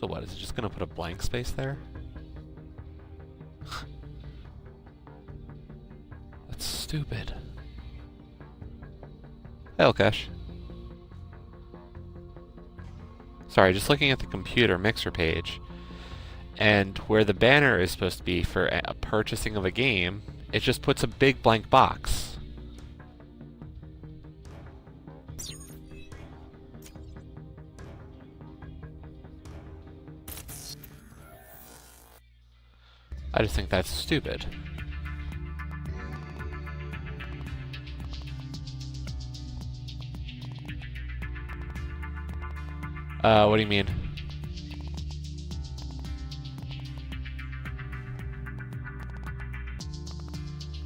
So what, is it just gonna put a blank space there? That's stupid. Hey, Elkesh. Sorry, just looking at the computer mixer page, and where the banner is supposed to be for a purchasing of a game, it just puts a big blank box. I just think that's stupid. What do you mean?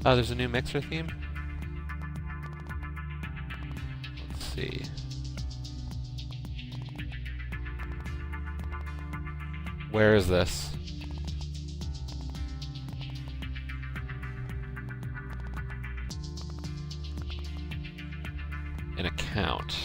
Oh, there's a new mixer theme? Let's see. Where is this? An account.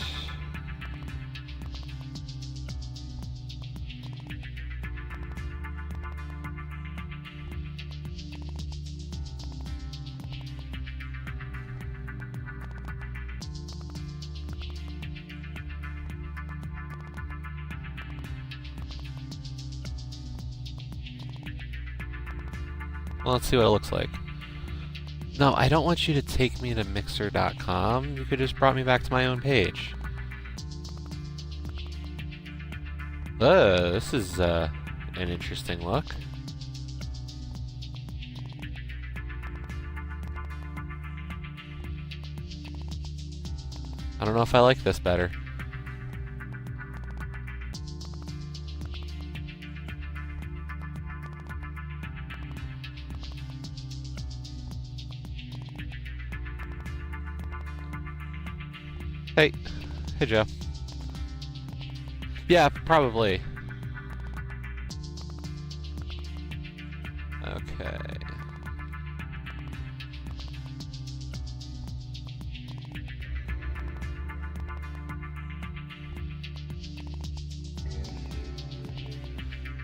Well, let's see what it looks like. No, I don't want you to take me to mixer.com. You could just brought me back to my own page. This is an interesting look. I don't know if I like this better. Hey. Hey, Joe. Yeah, probably. Okay.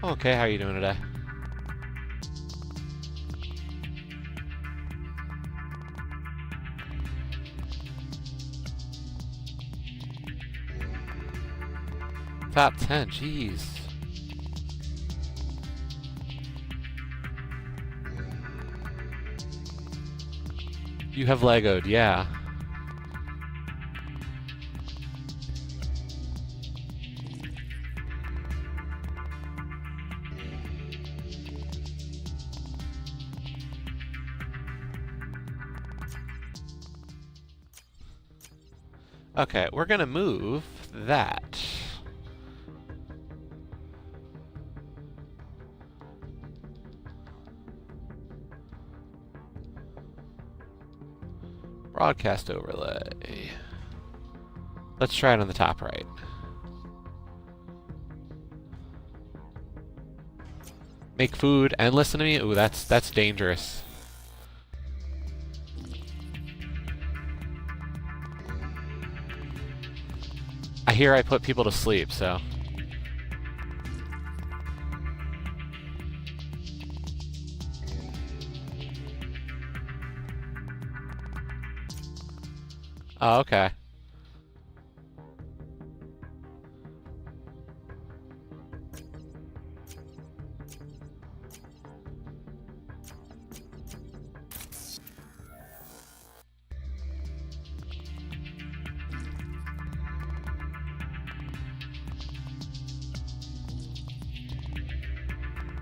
Okay, how are you doing today? Top 10, jeez. You have Lego'd, yeah. Okay, we're gonna move that. Broadcast overlay. Let's try it on the top right. Make food and listen to me? Ooh, that's dangerous. I hear I put people to sleep, so. Oh, okay.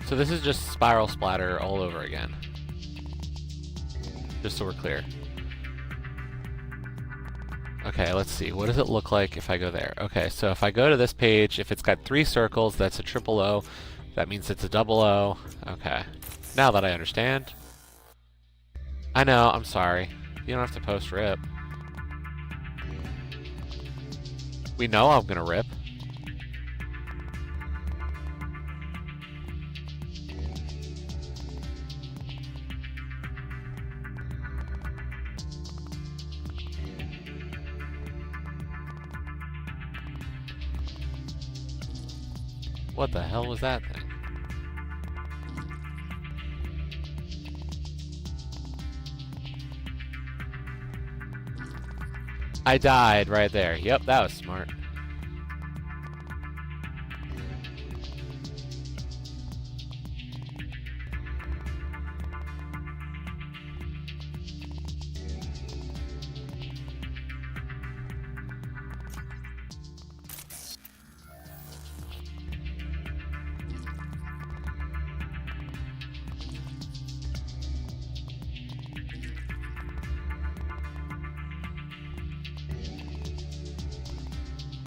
So this is just Spiral Splatter all over again. Just so we're clear. Okay, let's see. What does it look like if I go there? Okay, so if I go to this page, if it's got 3 circles, that's a triple O. That means it's a double O. Okay. Now that I understand. I know, I'm sorry. You don't have to post rip. We know I'm gonna rip. What the hell was that thing? I died right there. Yep, that was smart.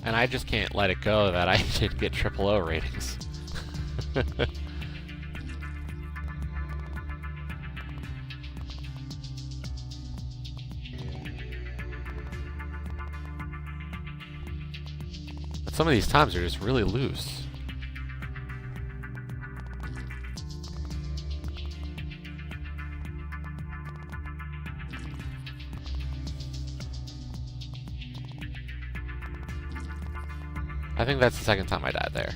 And I just can't let it go that I did get oOo ratings. But some of these times are just really loose. I think that's the second time I died there.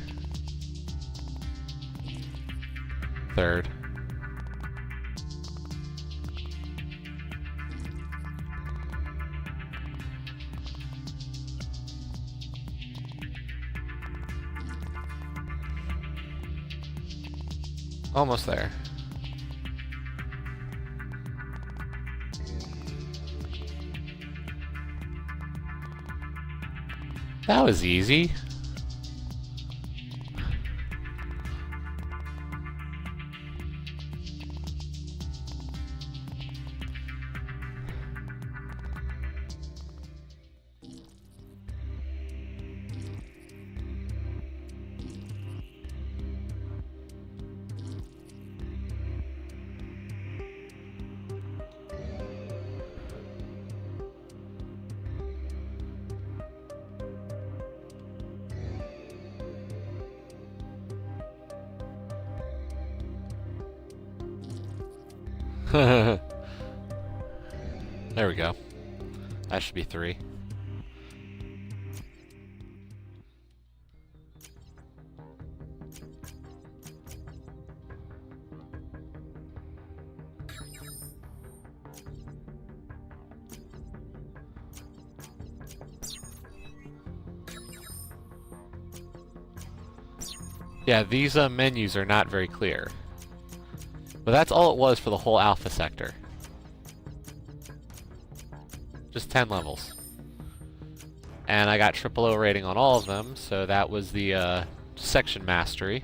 Third. Almost there. That was easy. There we go. That should be 3. Yeah, these menus are not very clear. But that's all it was for the whole alpha sector. Just 10 levels. And I got oOo rating on all of them, so that was the section mastery.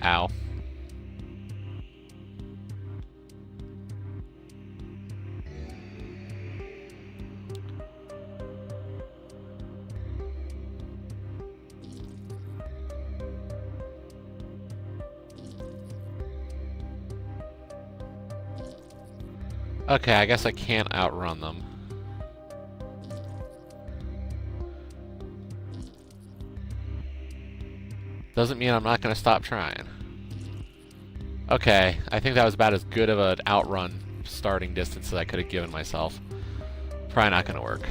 Ow. Okay, I guess I can't outrun them. Doesn't mean I'm not going to stop trying. Okay, I think that was about as good of an outrun starting distance as I could have given myself. Probably not going to work.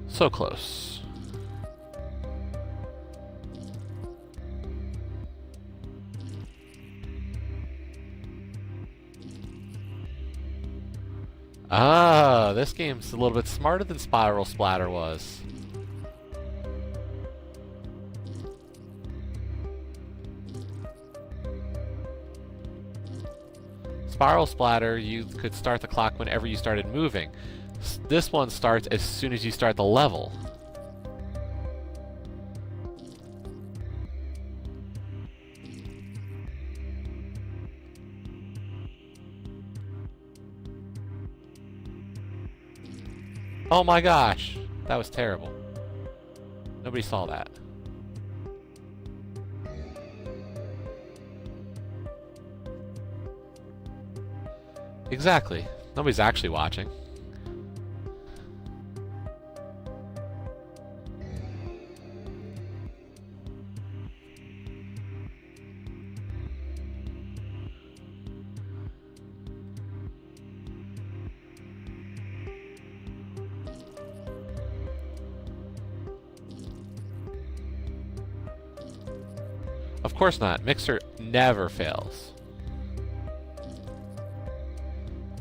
So close. Ah, this game's a little bit smarter than Spiral Splatter was. Spiral Splatter, you could start the clock whenever you started moving. This one starts as soon as you start the level. Oh my gosh, that was terrible. Nobody saw that. Exactly. Nobody's actually watching. Of course not. Mixer never fails.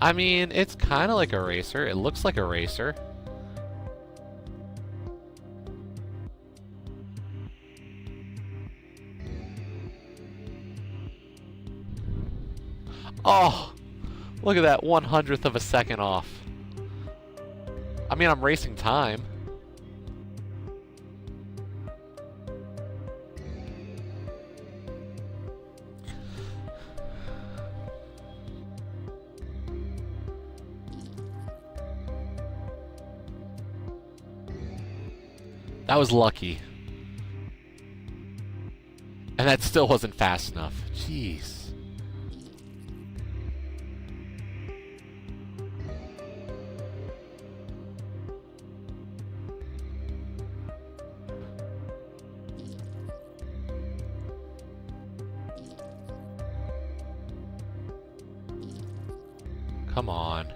I mean, it's kind of like a racer. It looks like a racer. Oh! Look at that 1/100th of a second off. I mean, I'm racing time. That was lucky. And that still wasn't fast enough. Jeez. Come on.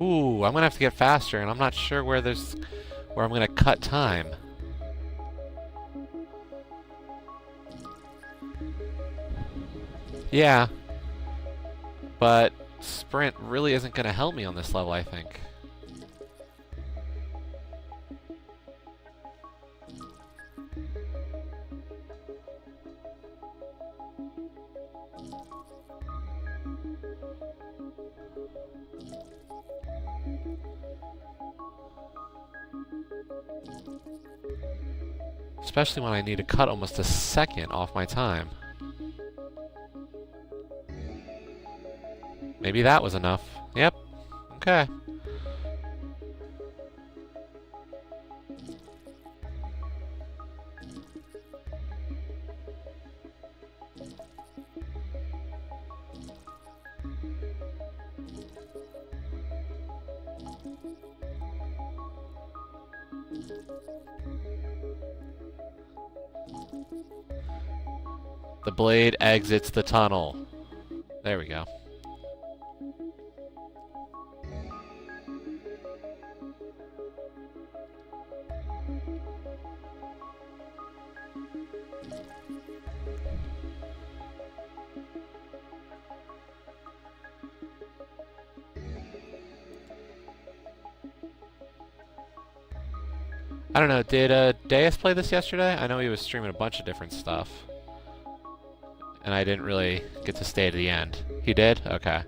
Ooh, I'm gonna have to get faster, and I'm not sure where I'm gonna cut time. Yeah. But sprint really isn't gonna help me on this level, I think. Especially when I need to cut almost a second off my time. Maybe that was enough. Yep. Okay. The blade exits the tunnel. There we go. I don't know, did Deus play this yesterday? I know he was streaming a bunch of different stuff. And I didn't really get to stay to the end. He did? Okay.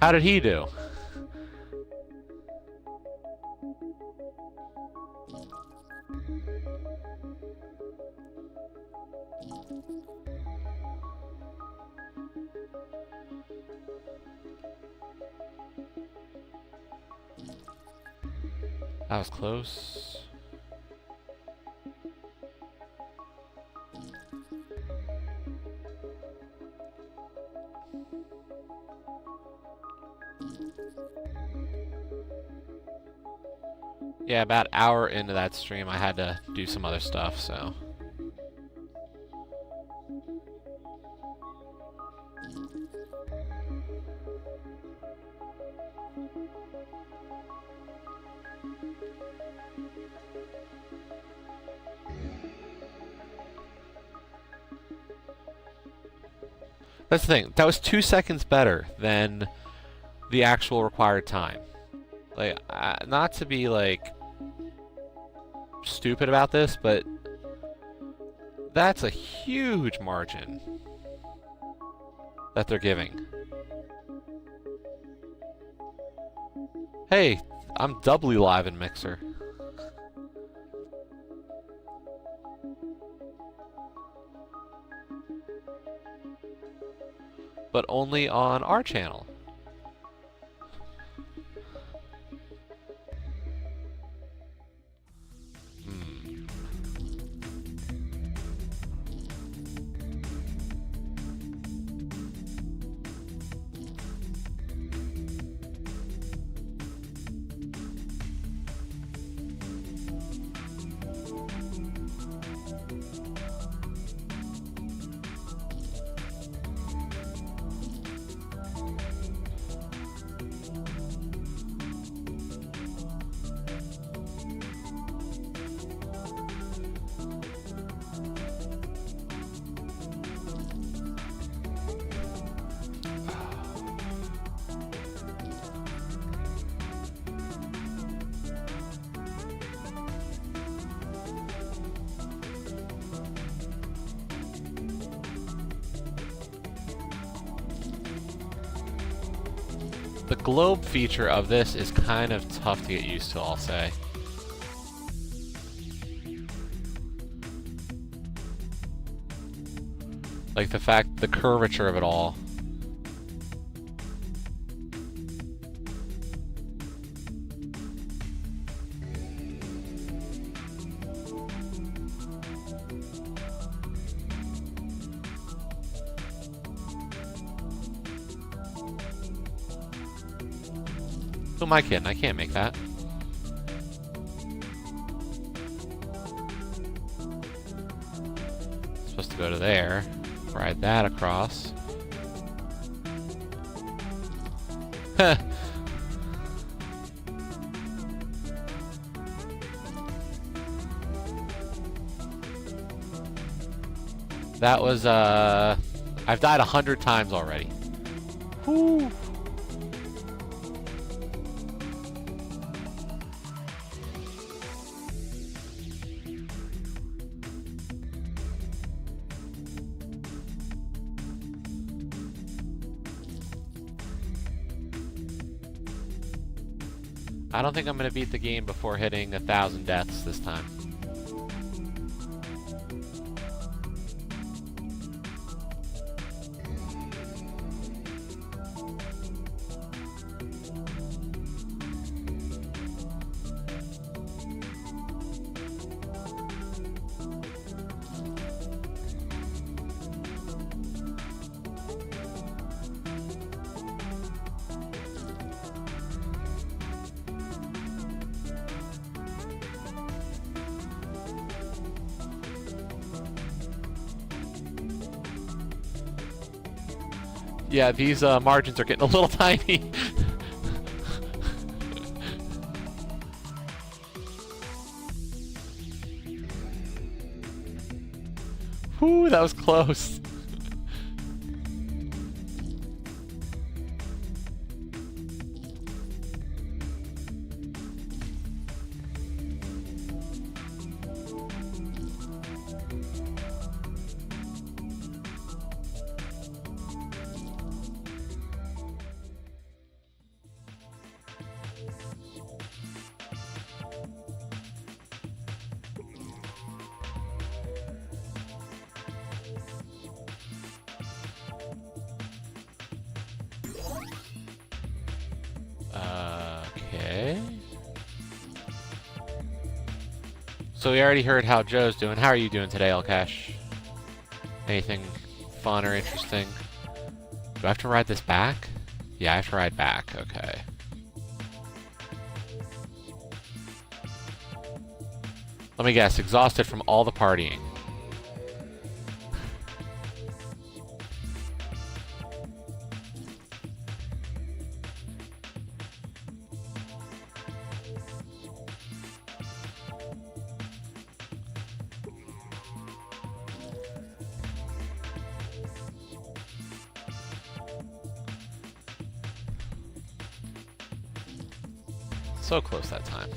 How did he do? That was close. Yeah, about an hour into that stream, I had to do some other stuff, so. That's the thing. That was 2 seconds better than the actual required time. Like, not to be, like, stupid about this, but that's a huge margin that they're giving. Hey, I'm doubly live in Mixer. But only on our channel. The globe feature of this is kind of tough to get used to, I'll say. Like the curvature of it all. Who am I kidding? I can't make that. Supposed to go to there. Ride that across. Heh. That was, I've died 100 times already. Whew. I don't think I'm going to beat the game before hitting 1,000 deaths this time. Yeah, these margins are getting a little tiny. Whew, that was close. Okay. So we already heard how Joe's doing. How are you doing today, Elcash? Anything fun or interesting? Do I have to ride this back? Yeah, I have to ride back. Okay. Let me guess. Exhausted from all the partying. So close that time.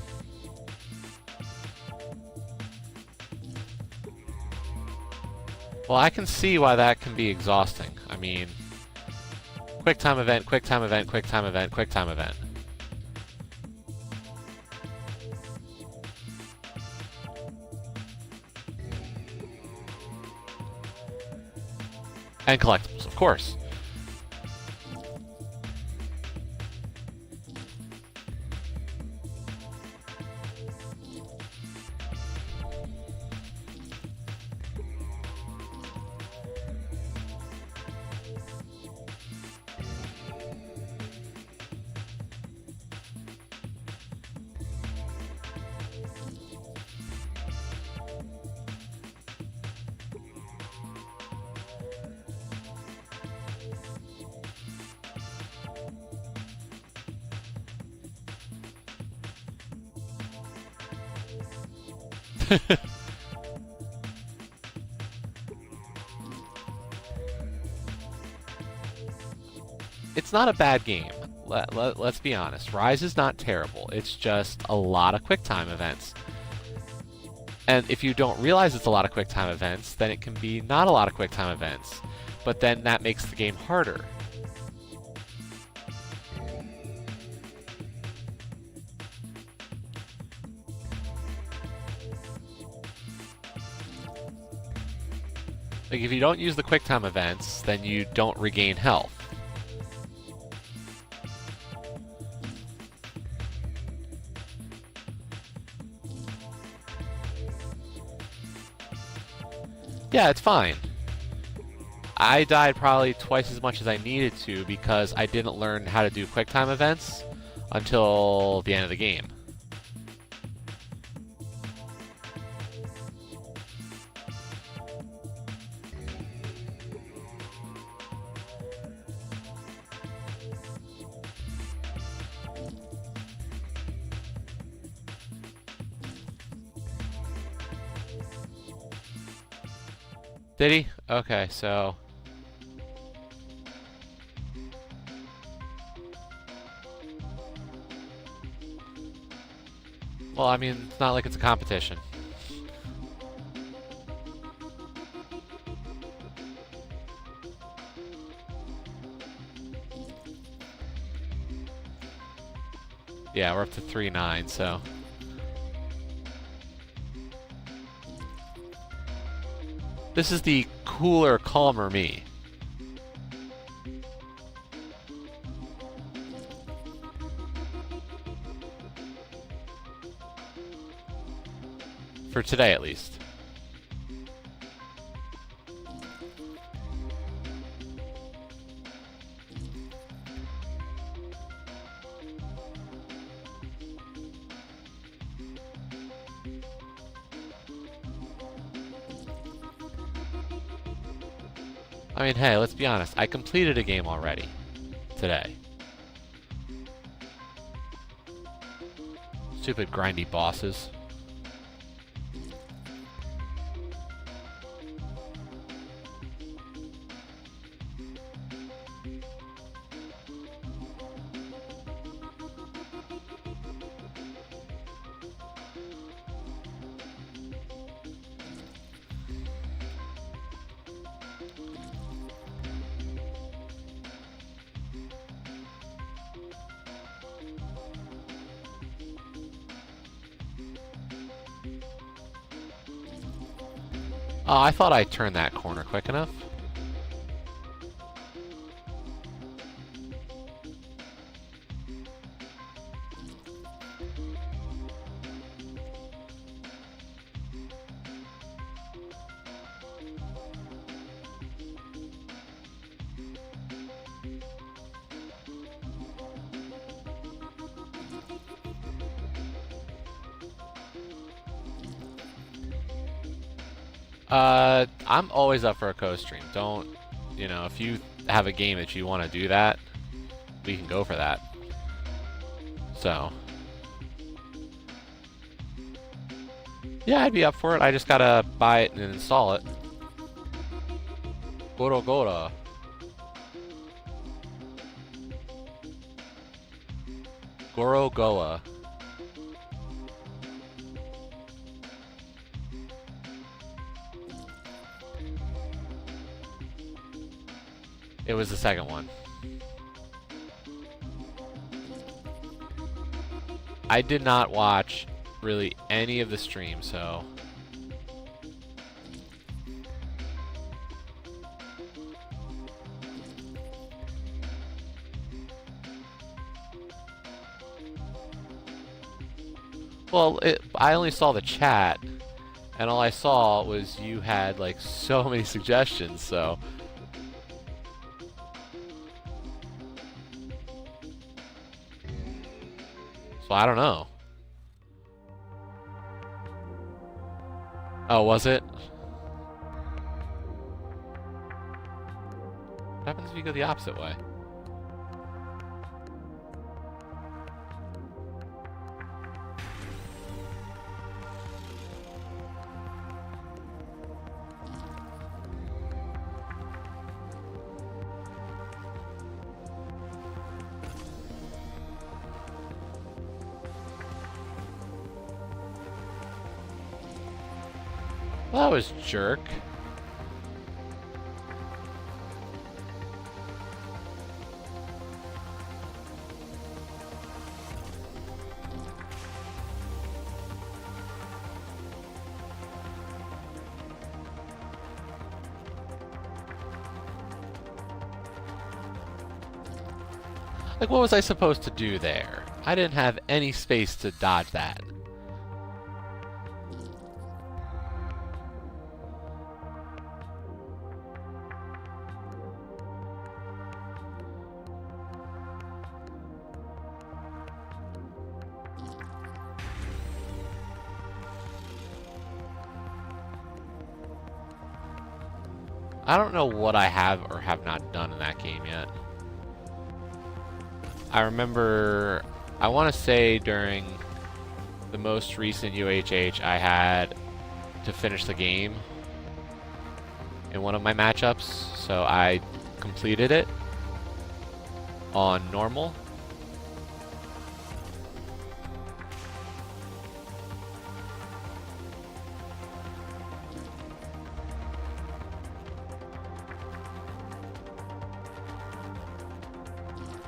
Well, I can see why that can be exhausting. I mean, quick time event, quick time event, quick time event, quick time event. And collectibles, of course. It's not a bad game. Let's be honest. Rise is not terrible. It's just a lot of QuickTime events. And if you don't realize it's a lot of QuickTime events, then it can be not a lot of QuickTime events. But then that makes the game harder. Like, if you don't use the quick time events, then you don't regain health. Yeah, it's fine. I died probably twice as much as I needed to because I didn't learn how to do quick time events until the end of the game. Did he? Okay, so... Well, I mean, it's not like it's a competition. Yeah, we're up to 3-9, so... This is the cooler, calmer me. For today, at least. I mean, hey, let's be honest. I completed a game already. Today. Stupid grindy bosses. Oh, I thought I turned that corner quick enough. I'm always up for a co-stream. Don't, you know, if you have a game that you want to do that, we can go for that. So. Yeah, I'd be up for it. I just gotta buy it and install it. Goro Gora. Goro Goa. It was the second one. I did not watch really any of the stream, so... Well, I only saw the chat, and all I saw was you had, like, so many suggestions, so... So I don't know. Oh, was it? What happens if you go the opposite way? Well, that was jerk. Like, what was I supposed to do there? I didn't have any space to dodge that. I don't know what I have or have not done in that game yet. I remember, I want to say during the most recent UHH, I had to finish the game in one of my matchups, so I completed it on normal.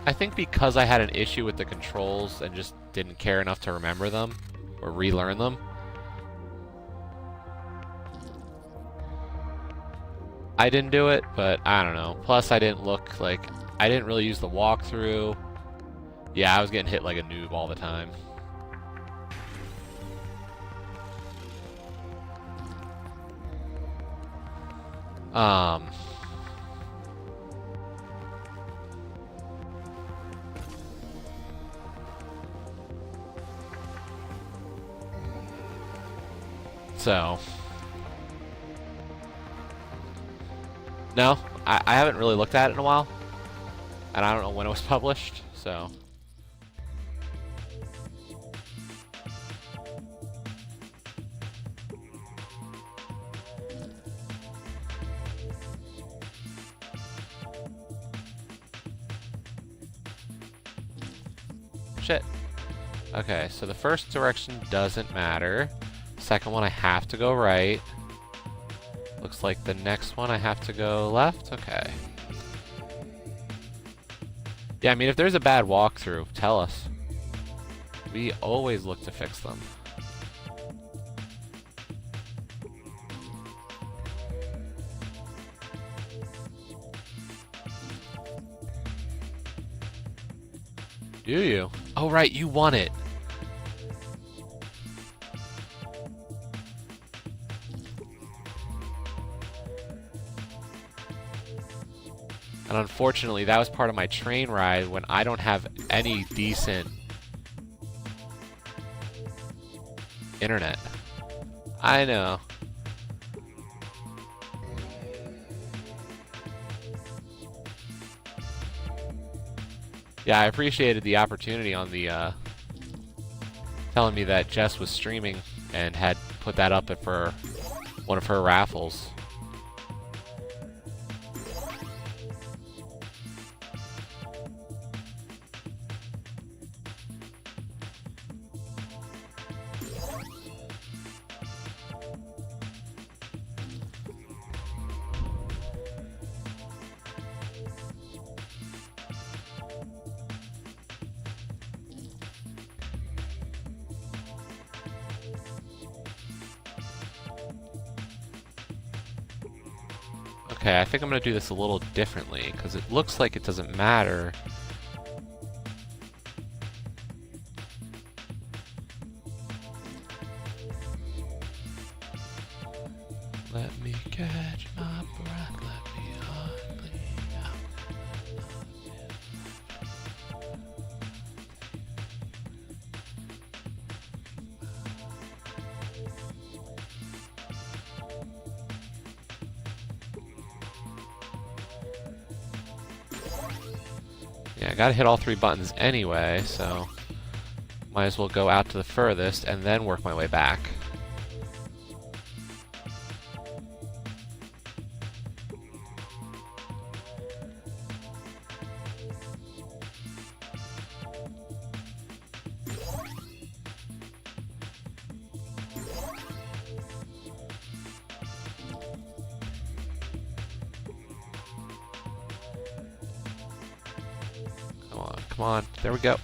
I think because I had an issue with the controls and just didn't care enough to remember them or relearn them, I didn't do it, but I don't know. Plus, I didn't look like... I didn't really use the walkthrough. Yeah, I was getting hit like a noob all the time. So... No, I haven't really looked at it in a while. And I don't know when it was published, so... Shit. Okay, so the first direction doesn't matter. Second one I have to go right. Looks like the next one I have to go left? Okay. Yeah, I mean, if there's a bad walkthrough, tell us. We always look to fix them. Do you? Oh, right, you won it. And unfortunately, that was part of my train ride when I don't have any decent internet. I know. Yeah, I appreciated the opportunity on the, telling me that Jess was streaming and had put that up for one of her raffles. Okay, I think I'm going to do this a little differently, because it looks like it doesn't matter. Let me catch my breath, let me hardly out. Yeah, I gotta hit all three buttons anyway, so might as well go out to the furthest and then work my way back. Come on, there we go.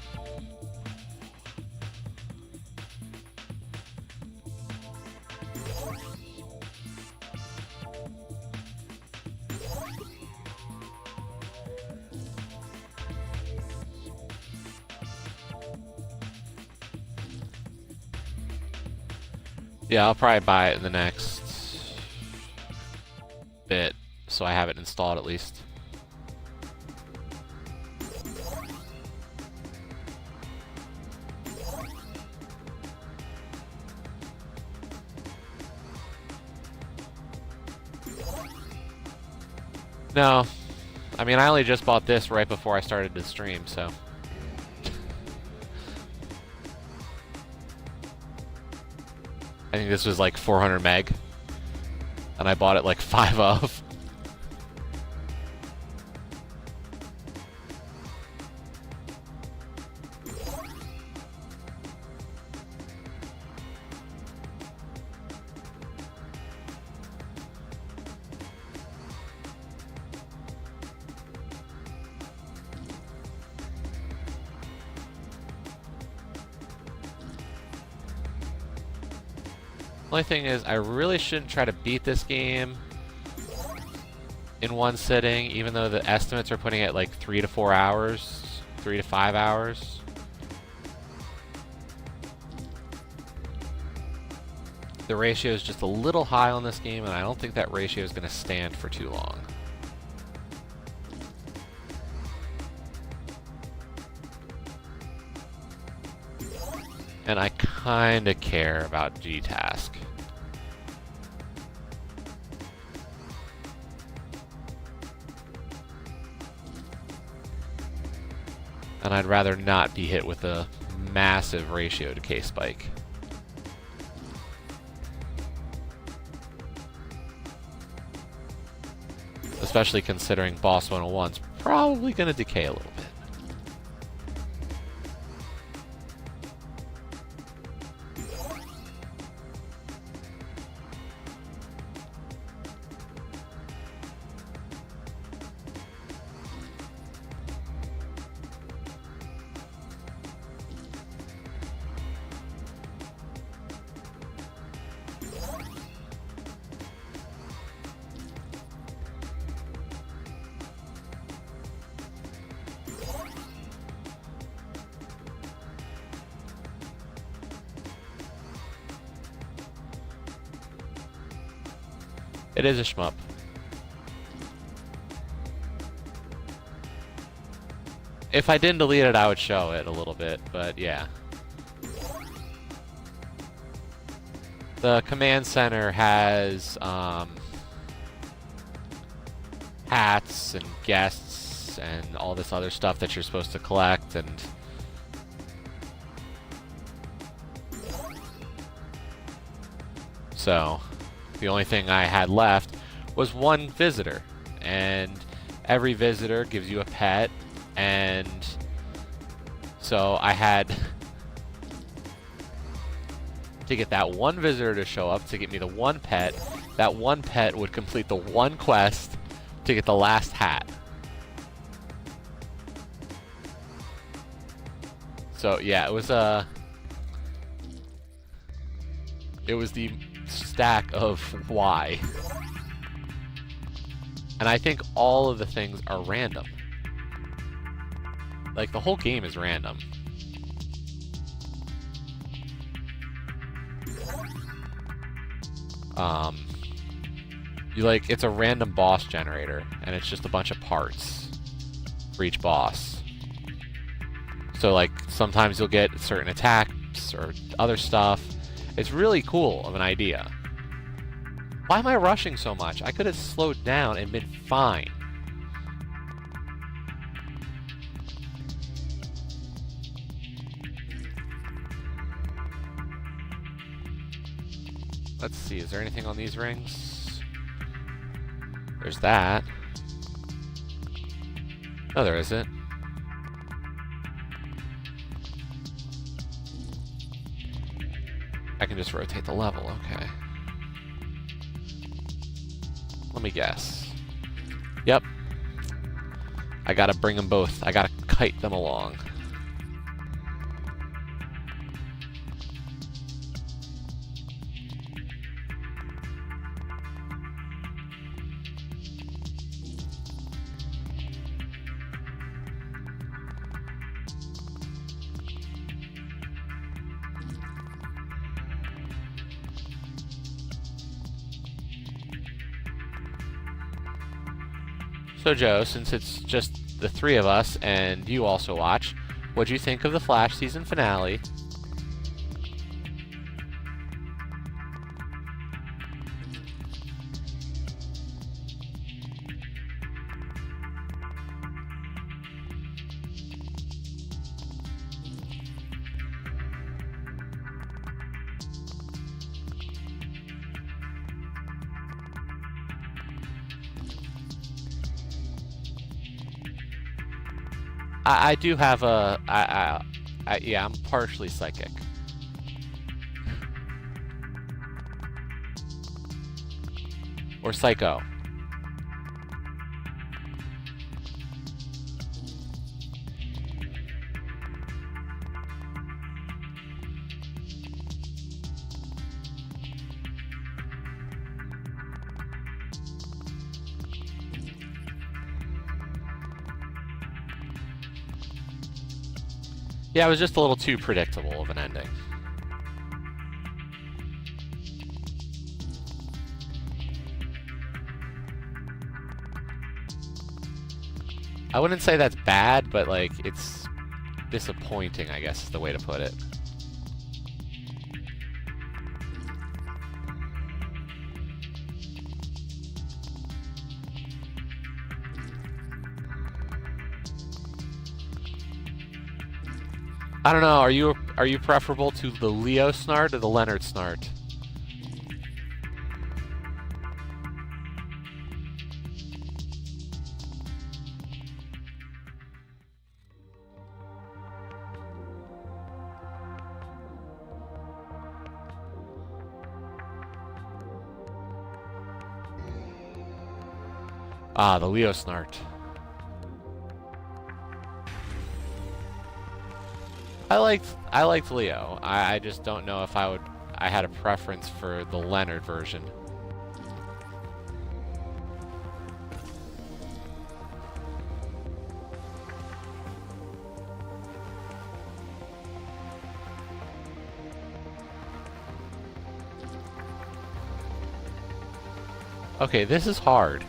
Yeah, I'll probably buy it in the next bit, so I have it installed at least. No. I mean, I only just bought this right before I started to stream, so... I think this was like 400 meg. And I bought it like 5 of. Only thing is, I really shouldn't try to beat this game in one sitting, even though the estimates are putting it like 3 to 4 hours, 3 to 5 hours. The ratio is just a little high on this game, and I don't think that ratio is going to stand for too long. And I kind of care about G-Task. And I'd rather not be hit with a massive ratio decay spike. Especially considering Boss 101's probably going to decay a little bit. It is a shmup. If I didn't delete it, I would show it a little bit, but yeah. The command center has hats and guests and all this other stuff that you're supposed to collect, and so the only thing I had left was one visitor, and every visitor gives you a pet, and so I had to get that one visitor to show up to get me the one pet. That one pet would complete the one quest to get the last hat. So yeah, it was the stack of why. And I think all of the things are random. Like, the whole game is random. It's a random boss generator, and it's just a bunch of parts for each boss. So, like, sometimes you'll get certain attacks or other stuff. It's really cool of an idea. Why am I rushing so much? I could have slowed down and been fine. Let's see, is there anything on these rings? There's that. No, there isn't. I can just rotate the level, okay. Let me guess. Yep. I gotta bring them both. I gotta kite them along. So Joe, since it's just the three of us and you also watch, what'd you think of the Flash season finale? I do have a... yeah, I'm partially psychic. Or psycho. Yeah, it was just a little too predictable of an ending. I wouldn't say that's bad, but like, it's disappointing, I guess is the way to put it. I don't know, are you preferable to the Leo Snart or the Leonard Snart? Ah, the Leo Snart. I liked Leo. I just don't know if I had a preference for the Leonard version. Okay, this is hard.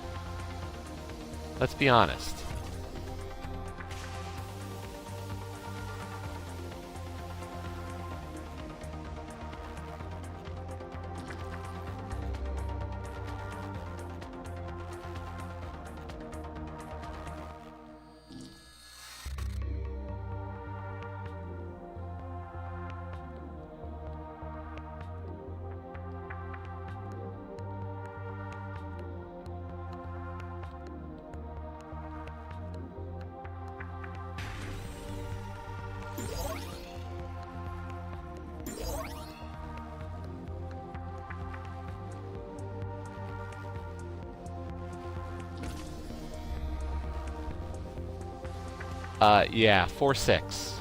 Let's be honest. Yeah, 4-6.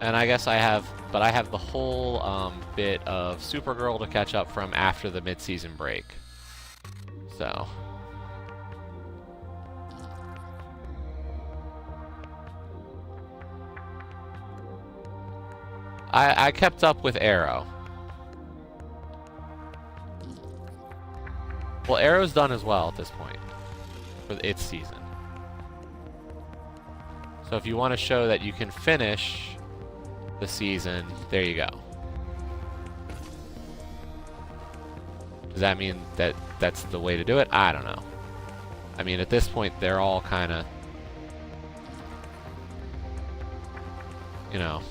And I guess I have the whole bit of Supergirl to catch up from after the mid-season break. So I kept up with Arrow. Well, Arrow's done as well at this point for its season. So if you want to show that you can finish the season, there you go. Does that mean that that's the way to do it? I don't know. I mean, at this point, they're all kind of, you know,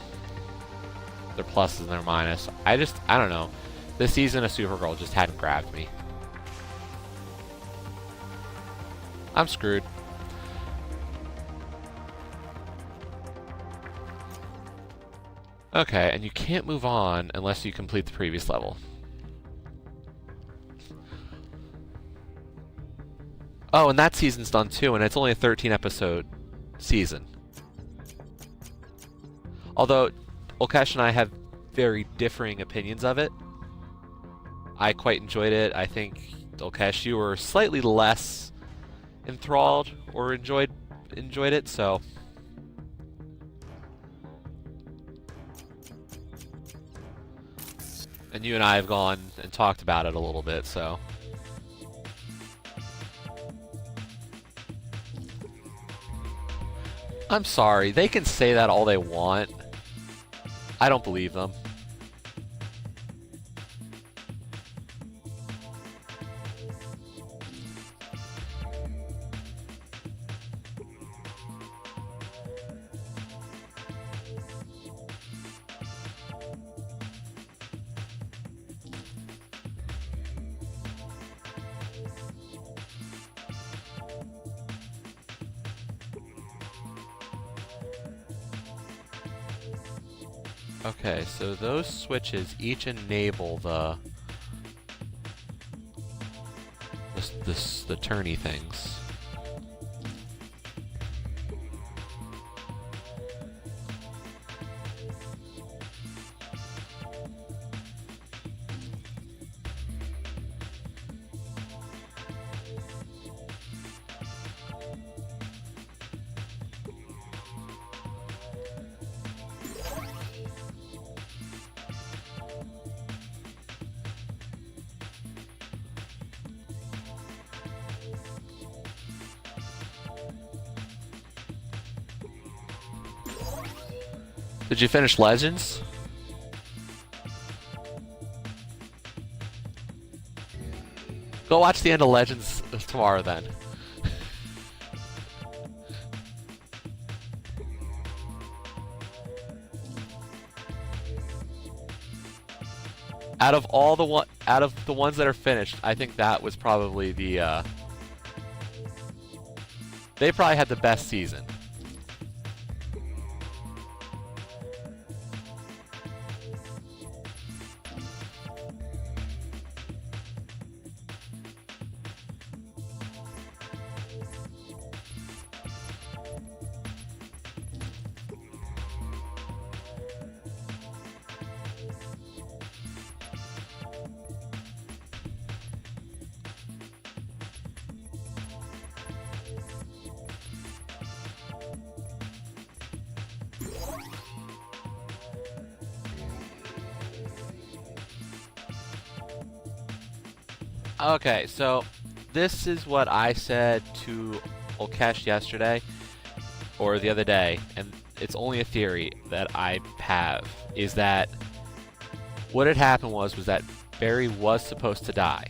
their pluses and their minus. I don't know. This season of Supergirl just hadn't grabbed me. I'm screwed. Okay, and you can't move on unless you complete the previous level. Oh, and that season's done too, and it's only a 13-episode season. Although, Ulkesh and I have very differing opinions of it. I quite enjoyed it. I think, Dolkesh, you were slightly less enthralled or enjoyed it, so... And you and I have gone and talked about it a little bit, so... I'm sorry, they can say that all they want. I don't believe them. Okay, so those switches each enable the turny things. Did you finish Legends? Go watch the end of Legends tomorrow then. Out of the ones that are finished, I think that was probably the they probably had the best season. Okay, so this is what I said to Olkesh yesterday, or the other day, and it's only a theory that I have, is that what had happened was that Barry was supposed to die,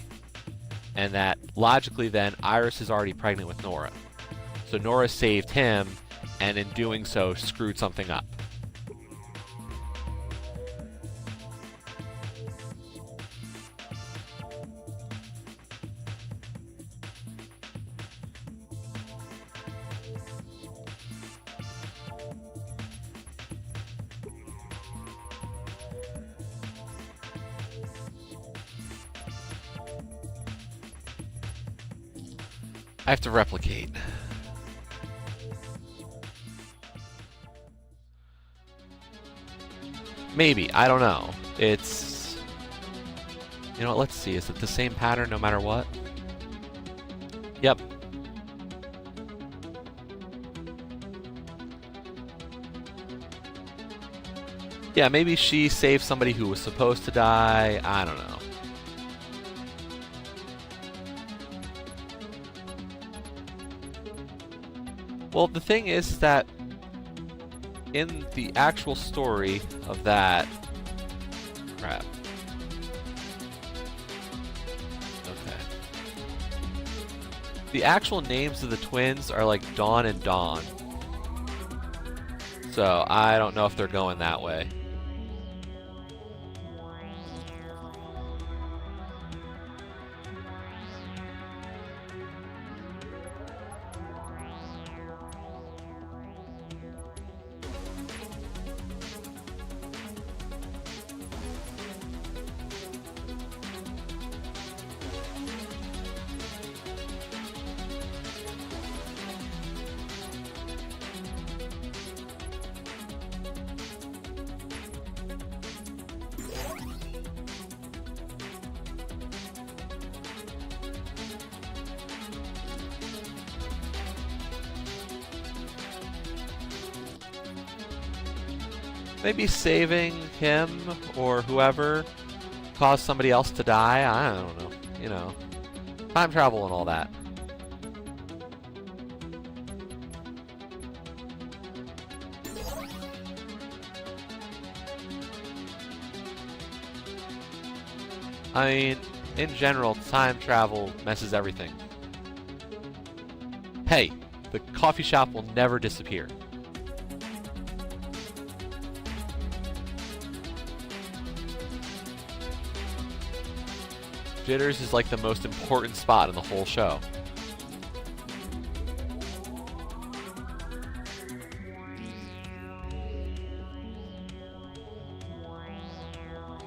and that logically then Iris is already pregnant with Nora. So Nora saved him, and in doing so screwed something up. I have to replicate. Maybe, I don't know. It's... You know what, let's see. Is it the same pattern no matter what? Yep. Yeah, maybe she saved somebody who was supposed to die. I don't know. Well, the thing is that in the actual story of that... Crap. Okay. The actual names of the twins are like Dawn and Dawn. So, I don't know if they're going that way. Maybe saving him or whoever caused somebody else to die. I don't know. You know, time travel and all that. I mean, in general, time travel messes everything. Hey, the coffee shop will never disappear. Jitters is like the most important spot in the whole show.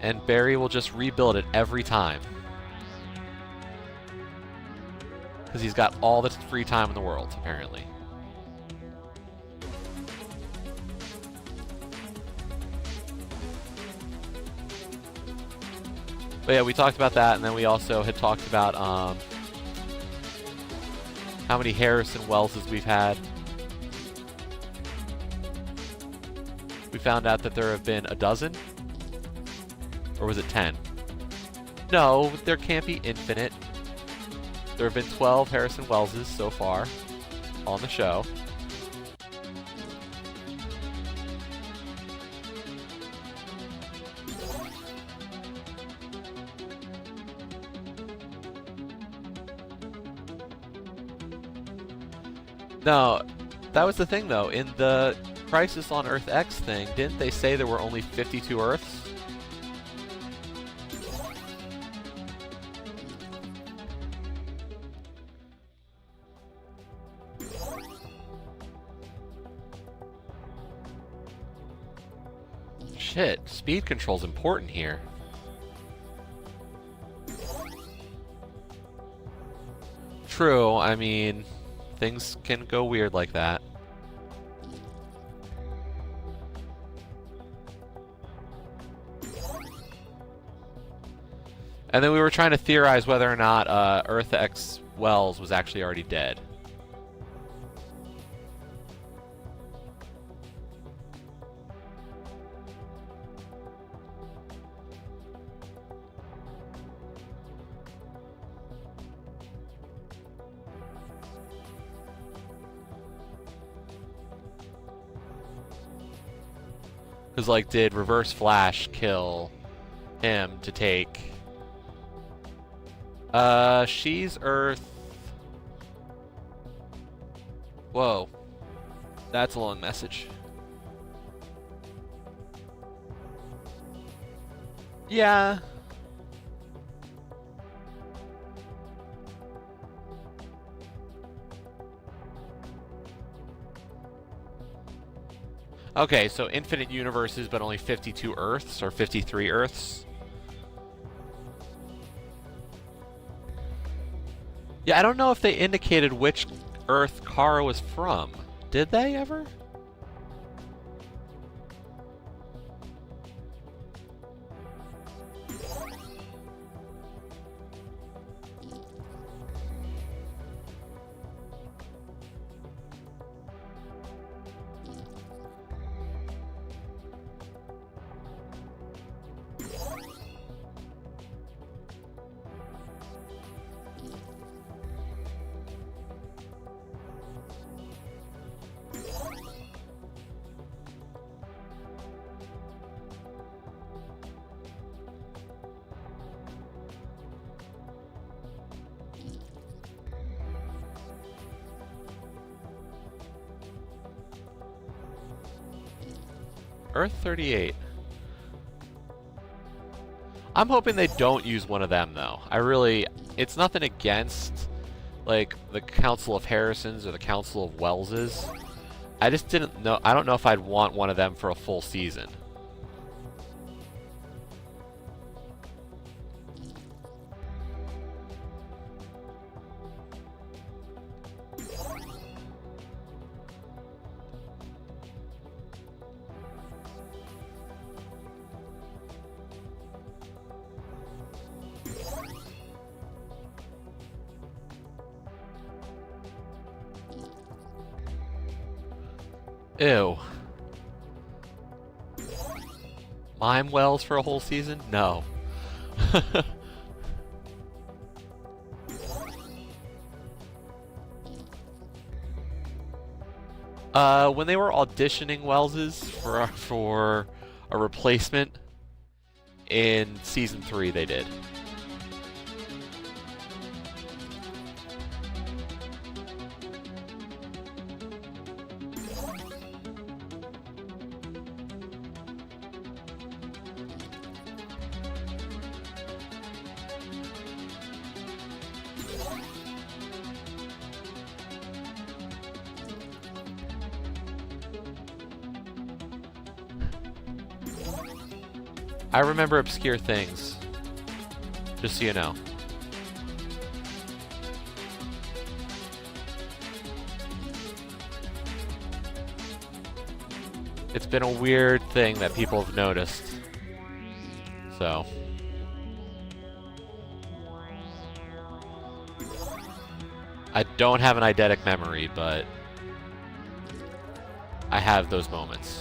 And Barry will just rebuild it every time. Because he's got all the free time in the world, apparently. But yeah, we talked about that, and then we also had talked about how many Harrison Welleses we've had. We found out that there have been a dozen. Or was it 10? No, there can't be infinite. There have been 12 Harrison Welleses so far on the show. No, that was the thing though. In the Crisis on Earth X thing, didn't they say there were only 52 Earths? Shit, speed control's important here. True, I mean, things can go weird like that. And then we were trying to theorize whether or not Earth X Wells was actually already dead. Because, like, did Reverse Flash kill him to take... she's Earth... Whoa. That's a long message. Yeah. Okay, so infinite universes, but only 52 Earths, or 53 Earths. Yeah, I don't know if they indicated which Earth Kara was from. Did they ever? Earth 38. I'm hoping they don't use one of them, though. It's nothing against, like, the Council of Harrisons or the Council of Welleses. I just didn't know, I don't know if I'd want one of them for a full season. Ew. Mime wells for a whole season? No. When they were auditioning Wellses for a replacement in season 3, they did. I remember obscure things, just so you know. It's been a weird thing that people have noticed. So. I don't have an eidetic memory, but I have those moments.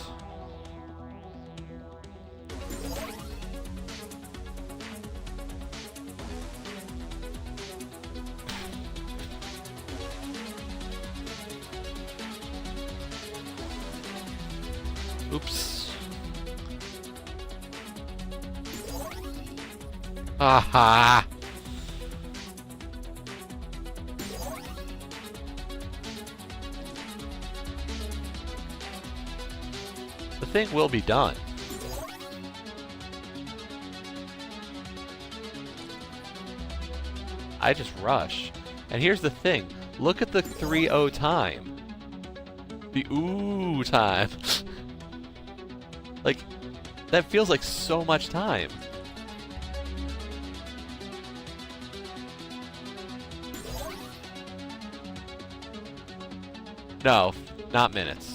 Oops. Aha! The thing will be done. I just rush. And here's the thing. Look at the 3-0 time. The oOo time. Like, that feels like so much time. No, not minutes.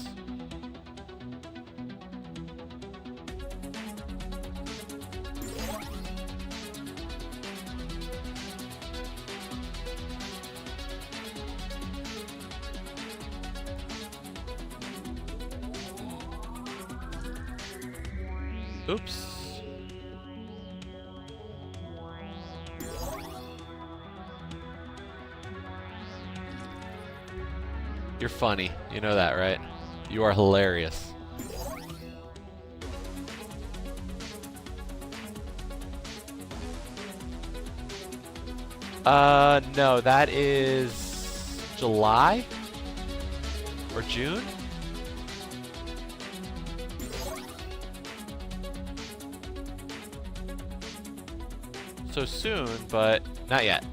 Oops. You're funny. You know that, right? You are hilarious. No, that is July or June? So soon, but not yet.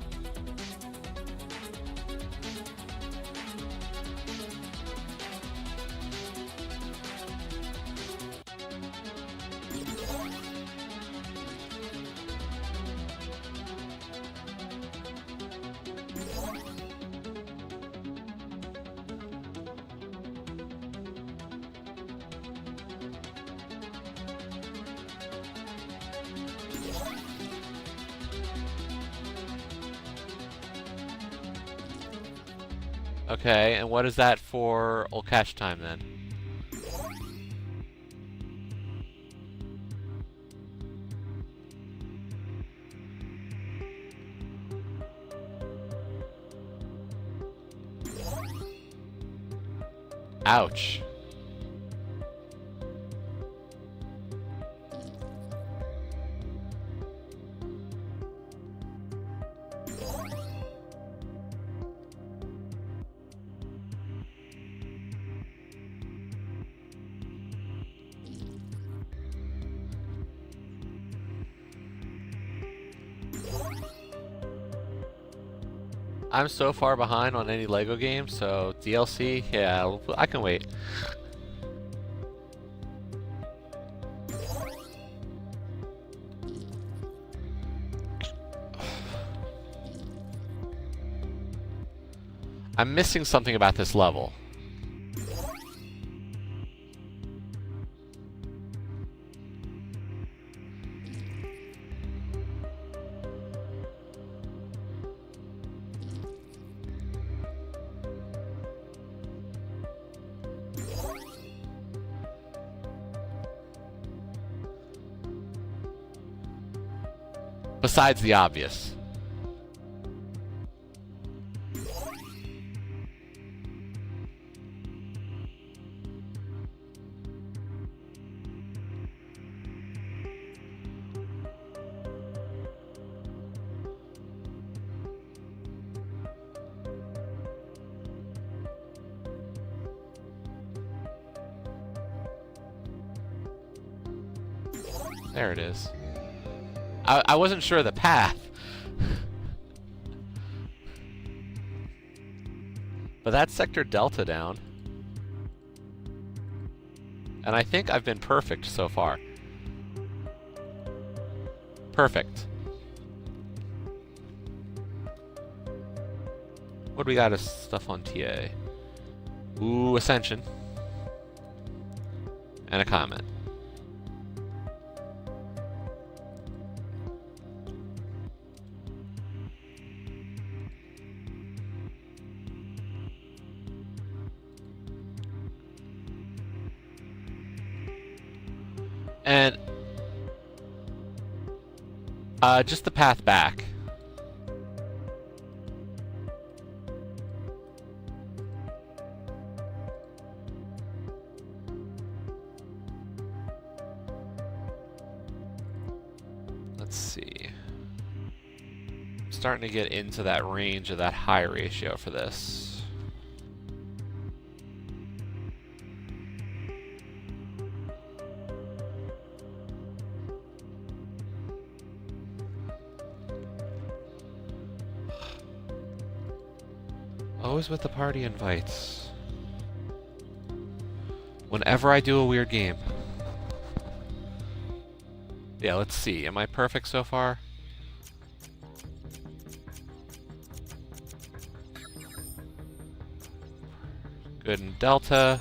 Okay, and what is that for old cache time then? Ouch. I'm so far behind on any LEGO game, so DLC, yeah, I can wait. I'm missing something about this level. Besides the obvious. There it is. I wasn't sure of the path. But that's Sector Delta down. And I think I've been perfect so far. Perfect. What do we got as stuff on TA? Ooh, Ascension. And a comment. And just the path back. Let's see. I'm starting to get into that range of that high ratio for this. Always with the party invites. Whenever I do a weird game. Yeah, let's see. Am I perfect so far? Good in Delta.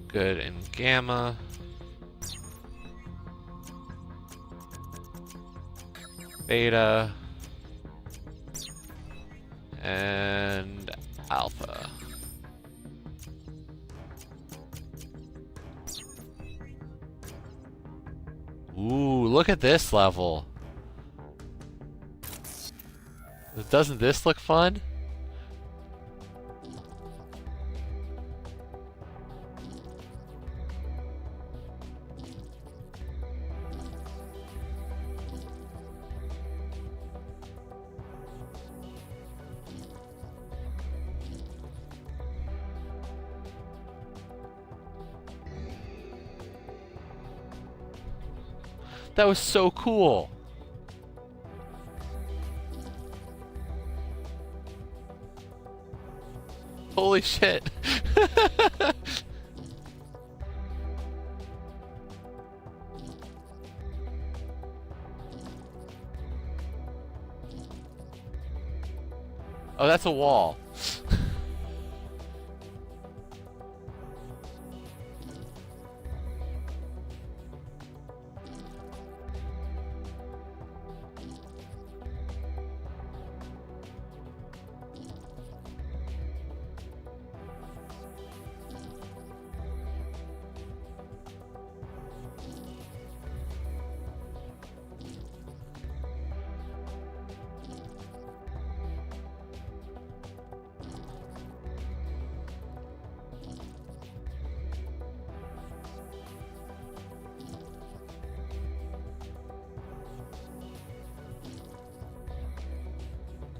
Good in Gamma. Beta. And Alpha. Ooh, look at this level. Doesn't this look fun? That was so cool. Holy shit. Oh, that's a wall.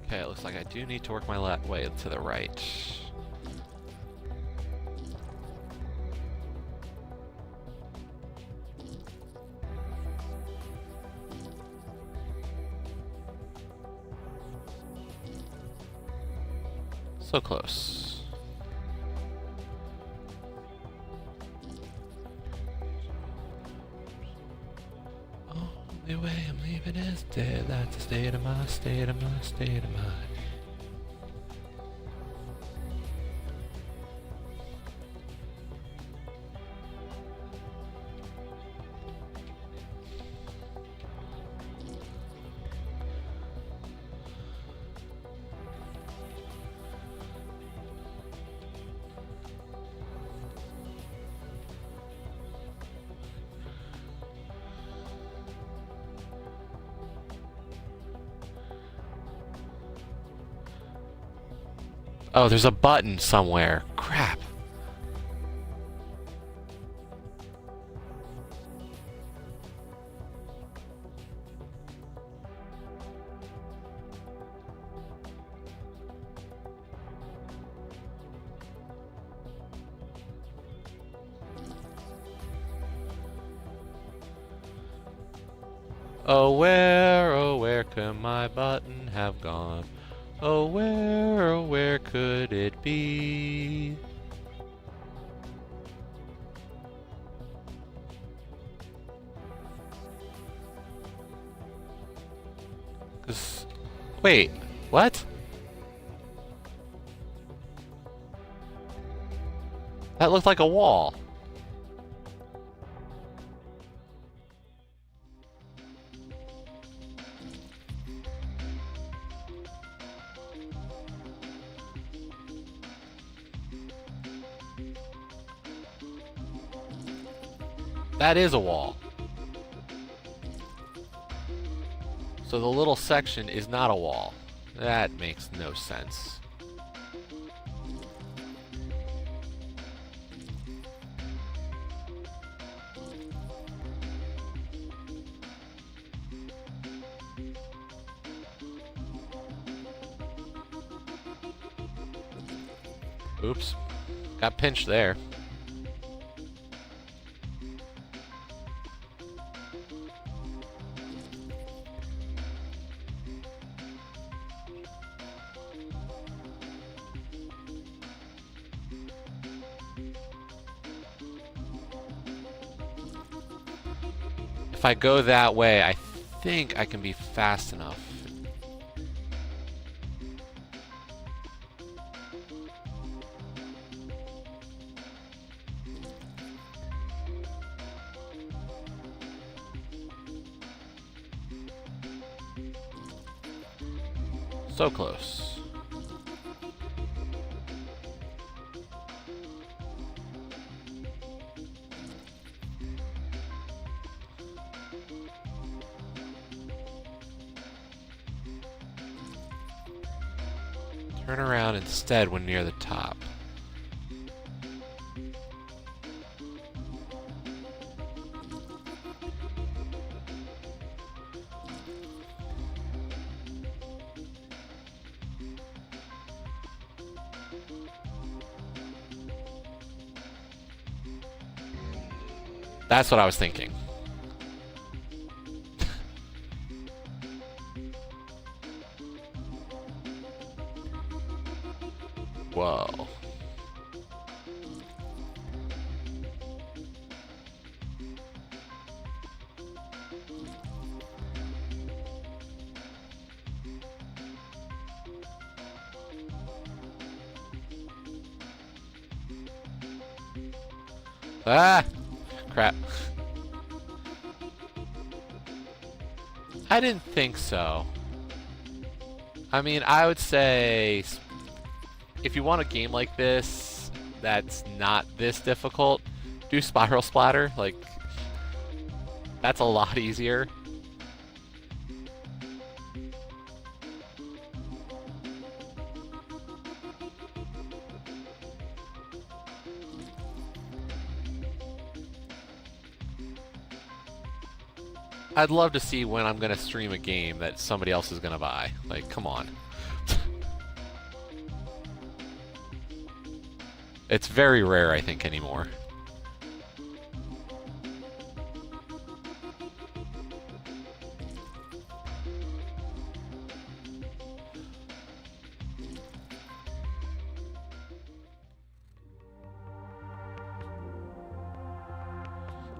Okay, it looks like I do need to work my way to the right. So close. Only way I'm leaving is dead. That's the state of my, state of my, state of mind. Oh, there's a button somewhere. Crap. Oh, where could my button have gone? Oh, where could it be? 'Cause... Wait, what? That looked like a wall. That is a wall. So the little section is not a wall. That makes no sense. Oops. Got pinched there. If I go that way, I think I can be fast enough. So close. Turn around instead when near the top. That's what I was thinking. Whoa. Ah! Crap. I didn't think so. I mean, I would say if you want a game like this that's not this difficult, do Spiral Splatter. Like, that's a lot easier. I'd love to see when I'm gonna stream a game that somebody else is gonna buy. Like, come on. It's very rare, I think, anymore.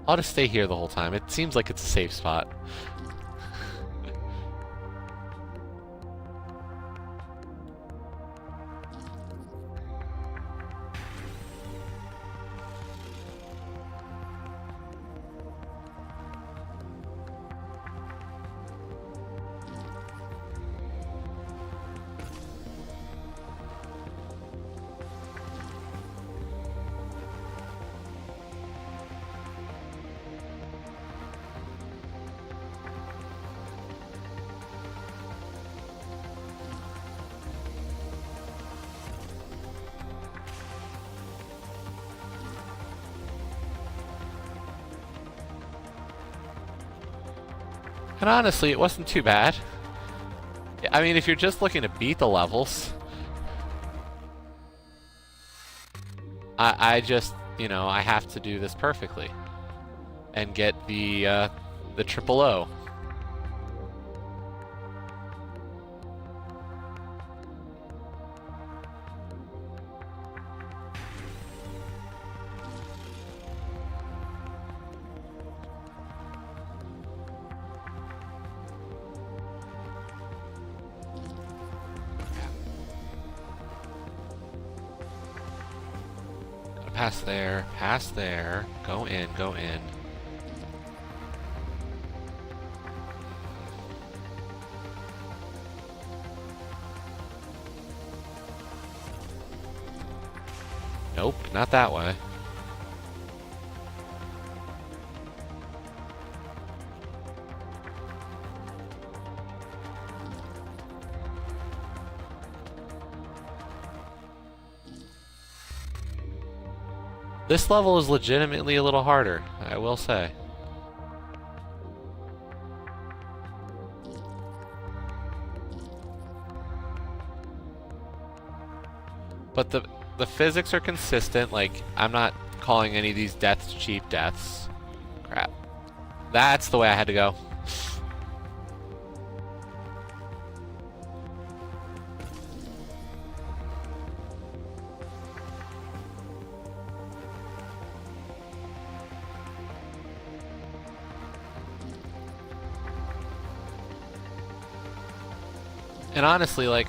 I'll just stay here the whole time. It seems like it's a safe spot. And honestly, it wasn't too bad. I mean, if you're just looking to beat the levels, I just, you know, I have to do this perfectly and get the triple O. Pass there, go in, go in. Nope, not that way. This level is legitimately a little harder, I will say. But the physics are consistent, like, I'm not calling any of these deaths cheap deaths. Crap. That's the way I had to go. And honestly, like,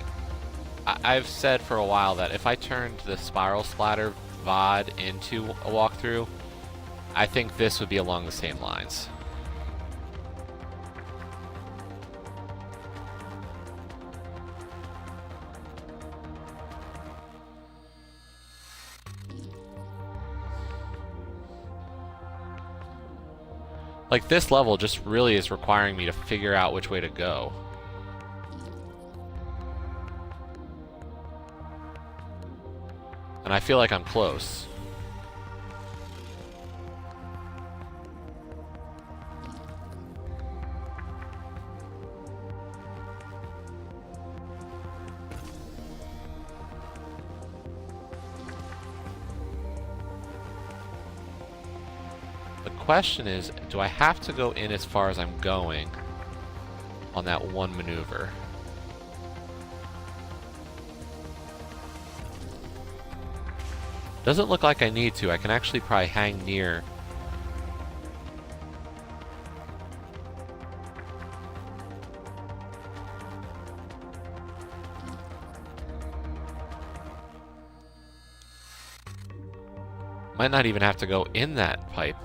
I've said for a while that if I turned the Spiral Splatter VOD into a walkthrough, I think this would be along the same lines. Like, this level just really is requiring me to figure out which way to go. And I feel like I'm close. The question is, do I have to go in as far as I'm going on that one maneuver? Doesn't look like I need to. I can actually probably hang near. Might not even have to go in that pipe.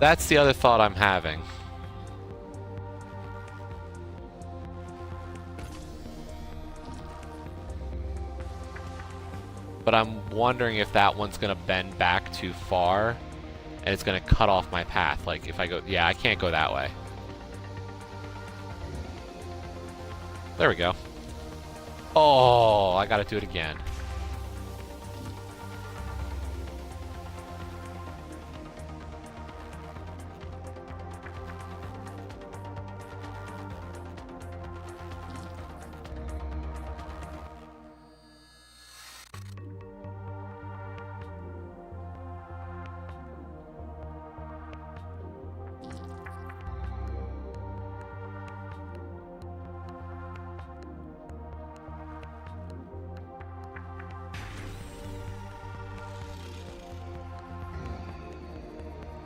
That's the other thought I'm having. But I'm wondering if that one's gonna bend back too far and it's gonna cut off my path. Like if I go, yeah, I can't go that way. There we go. Oh, I gotta do it again.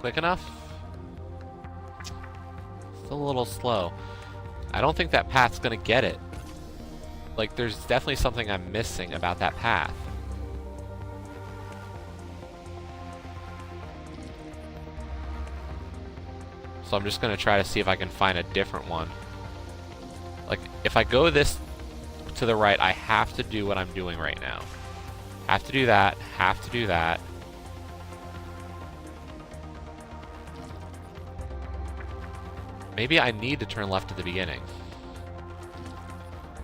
Quick enough? Still a little slow. I don't think that path's gonna get it. Like, there's definitely something I'm missing about that path. So I'm just gonna try to see if I can find a different one. Like, if I go this to the right, I have to do what I'm doing right now. Have to do that, have to do that. Maybe I need to turn left at the beginning.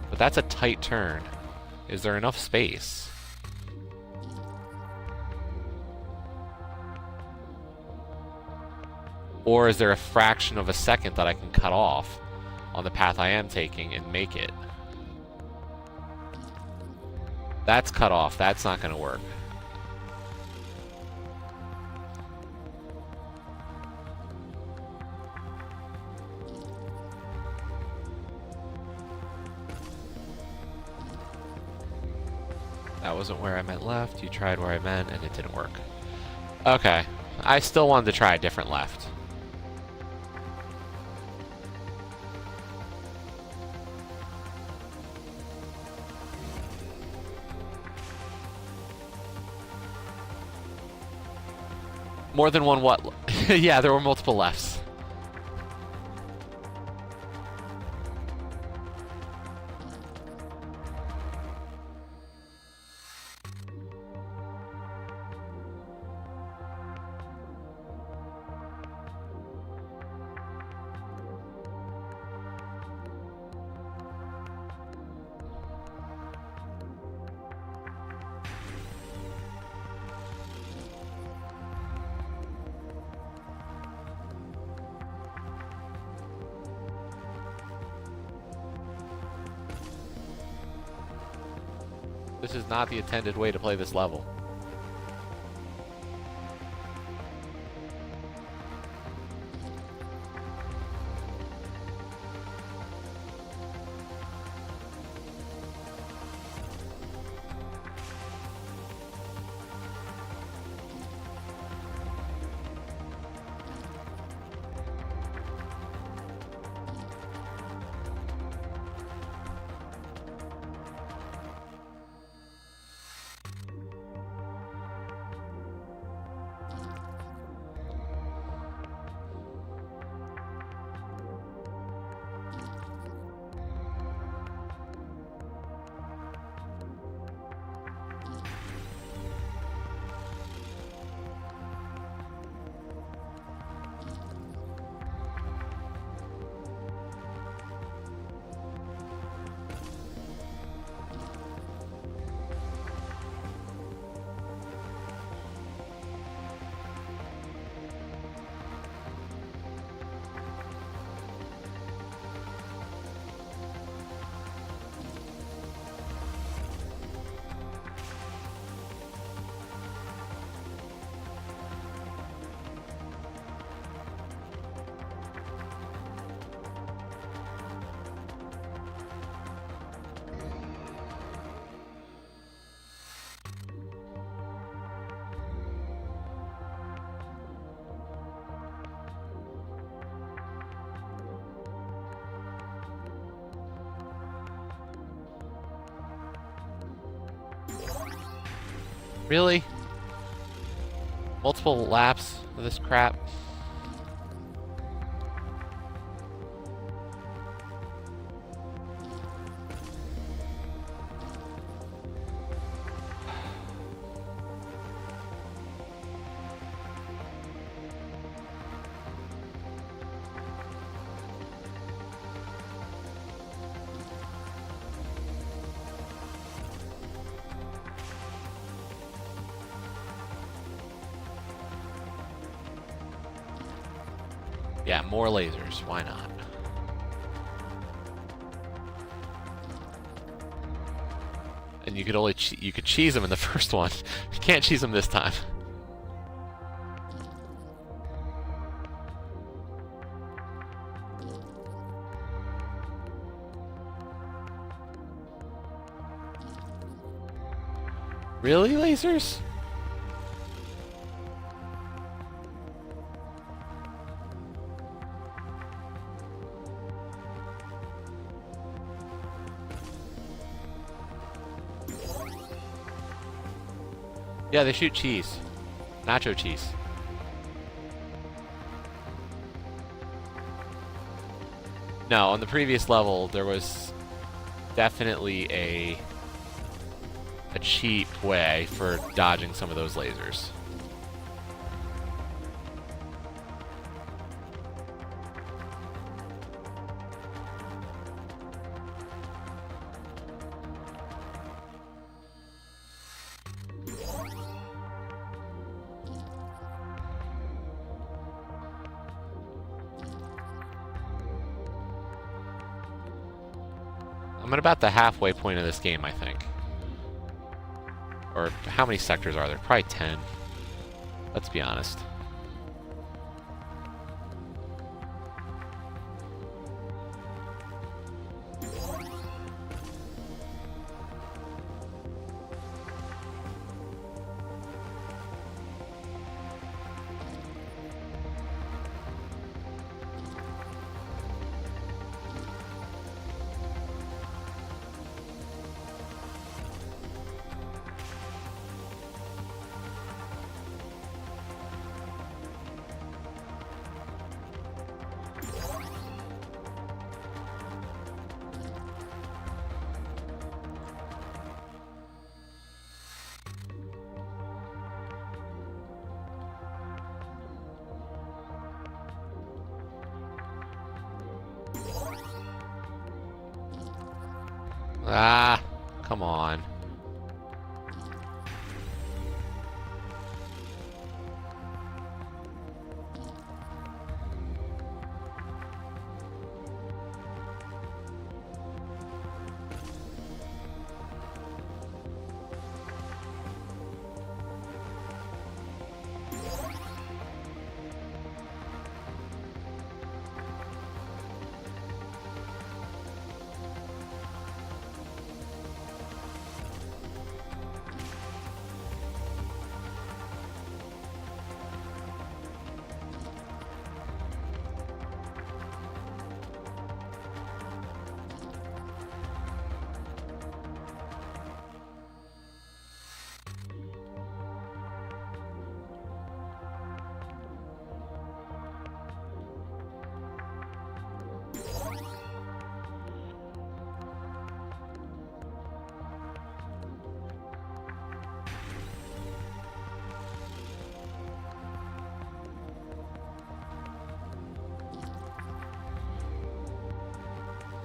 But that's a tight turn. Is there enough space? Or is there a fraction of a second that I can cut off on the path I am taking and make it? That's cut off. That's not going to work. That wasn't where I meant left. You tried where I meant, and it didn't work. Okay. I still wanted to try a different left. More than one what? Yeah, there were multiple lefts. This is not the intended way to play this level. Really? Multiple laps of this crap? Yeah, more lasers. Why not? And you could only you could cheese them in the first one. You can't cheese them this time. Really, lasers? Yeah, they shoot cheese. Nacho cheese. No, on the previous level, there was definitely a cheap way for dodging some of those lasers. I'm at about the halfway point of this game, I think. Or how many sectors are there? Probably 10. Let's be honest. Ah, come on.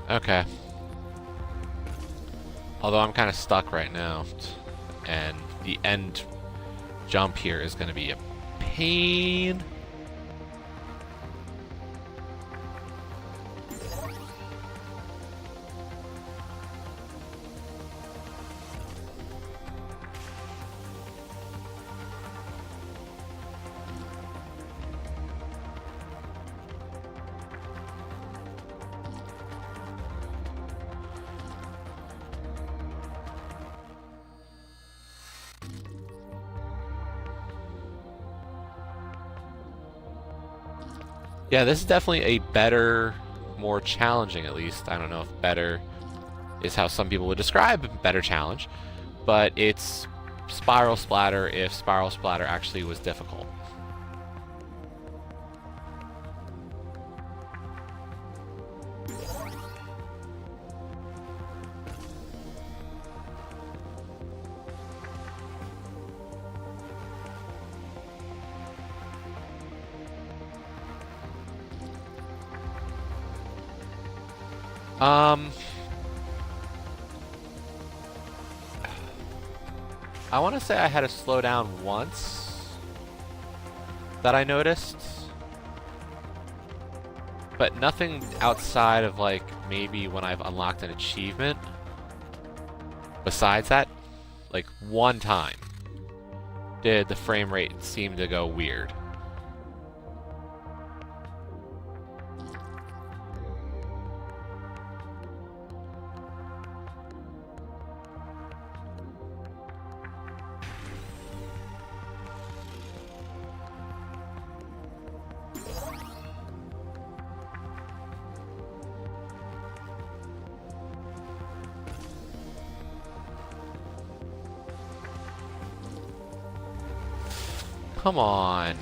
Okay. Although I'm kind of stuck right now. And the end jump here is going to be a pain. Yeah, this is definitely a better, more challenging at least. I don't know if better is how some people would describe better challenge, but it's Spiral Splatter if Spiral Splatter actually was difficult. I want to say I had to slow down once that I noticed, but nothing outside of like maybe when I've unlocked an achievement. Besides that, like one time did the frame rate seem to go weird. Come on.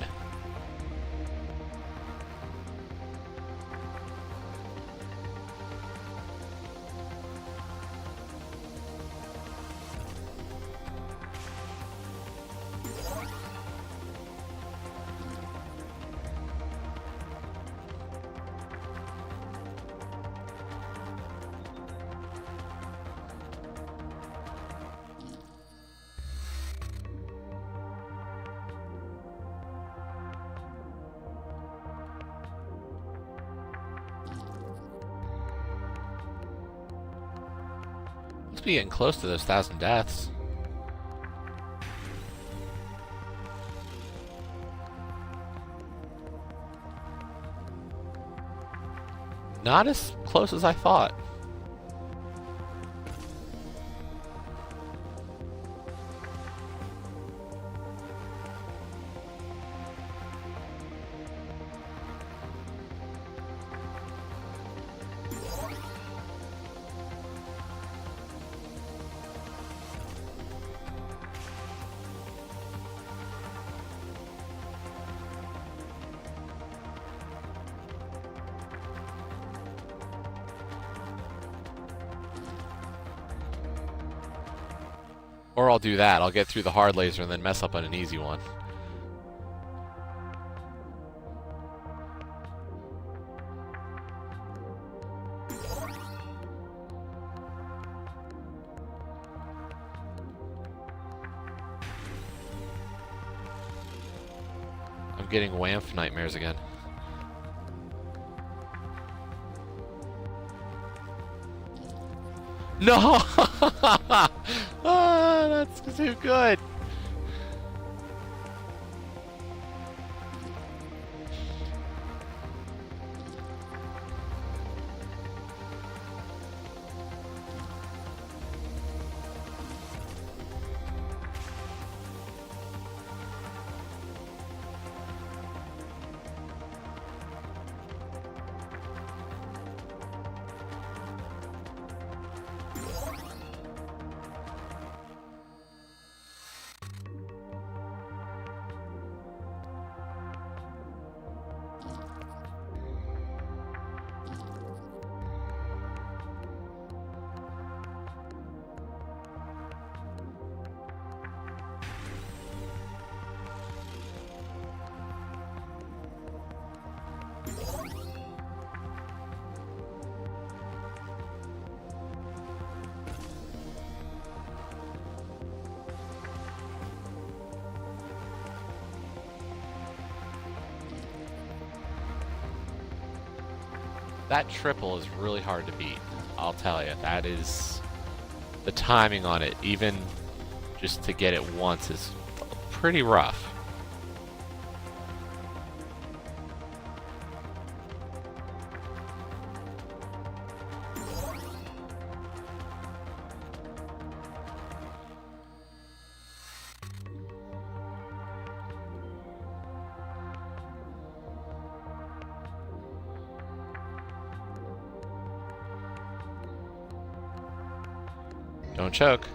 be getting close to those 1,000 deaths. Not as close as I thought. Or I'll do that. I'll get through the hard laser and then mess up on an easy one. I'm getting WAMF nightmares again. No! Oh, that's too good. That triple is really hard to beat. I'll tell you, that is... The timing on it, even just to get it once, is pretty rough. Don't choke.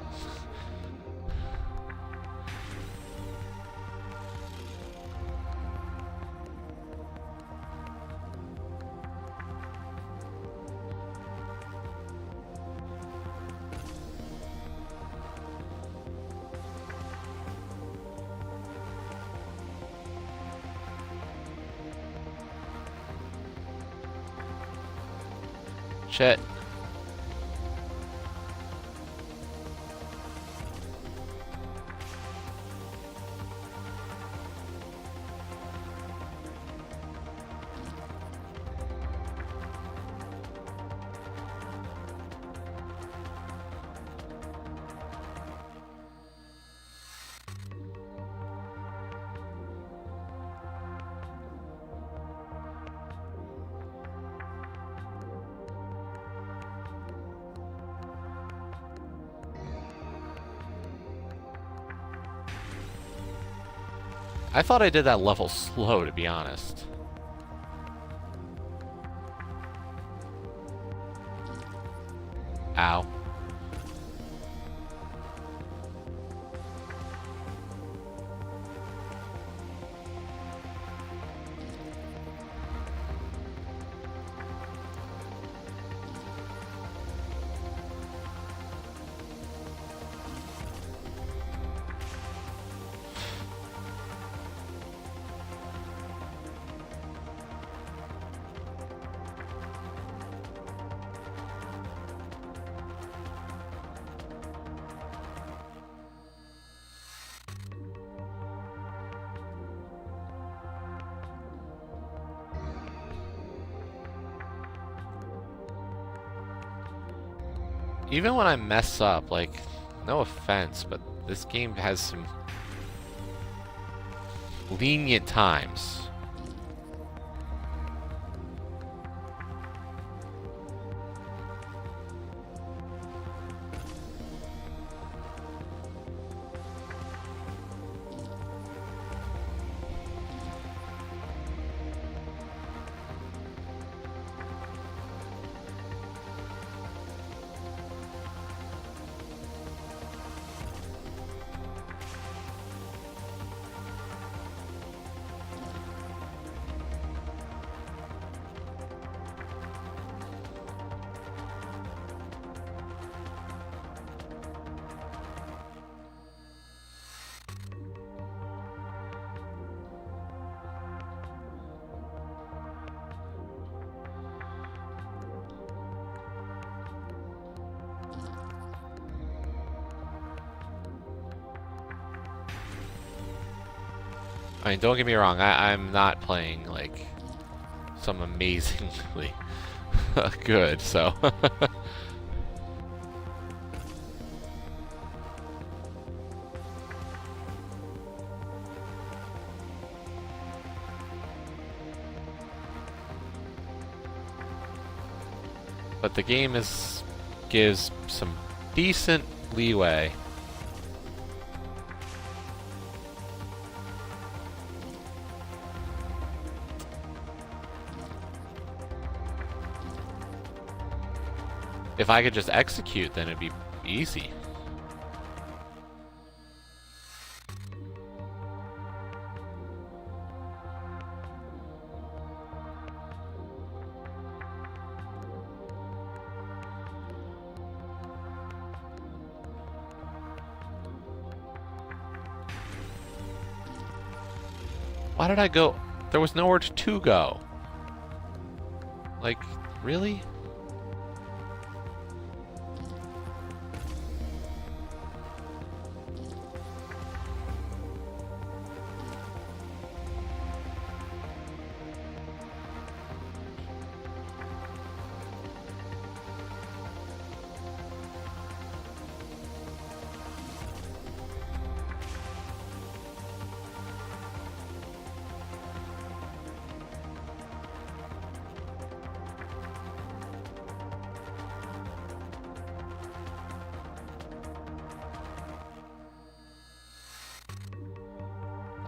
Shit. I thought I did that level slow, to be honest. Ow. Even when I mess up, like, no offense, but this game has some lenient times. I mean, don't get me wrong, I'm not playing, like, some amazingly good, so... But the game gives some decent leeway. If I could just execute, then it'd be easy. Why did I go? There was nowhere to go. Like, really?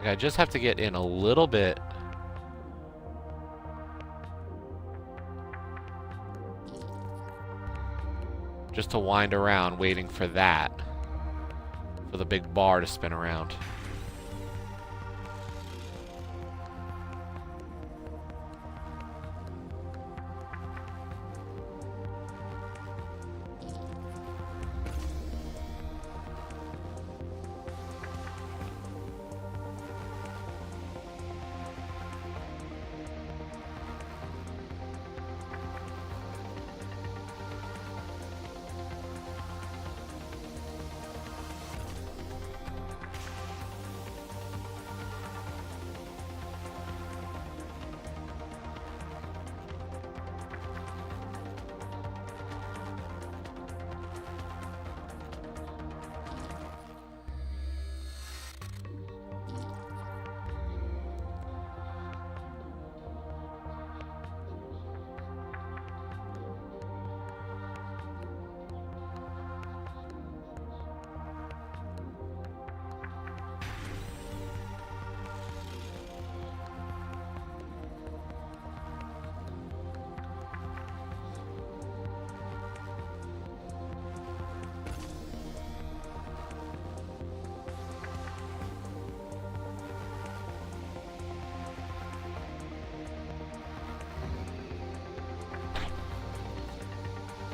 Like, I just have to get in a little bit. Just to wind around, waiting for that. For the big bar to spin around.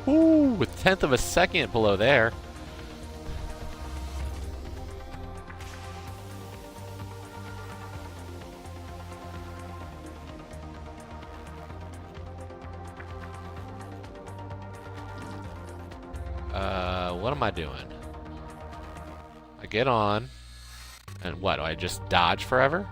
Ooh, with 1/10 of a second below there. What am I doing? I get on, and what, do I just dodge forever?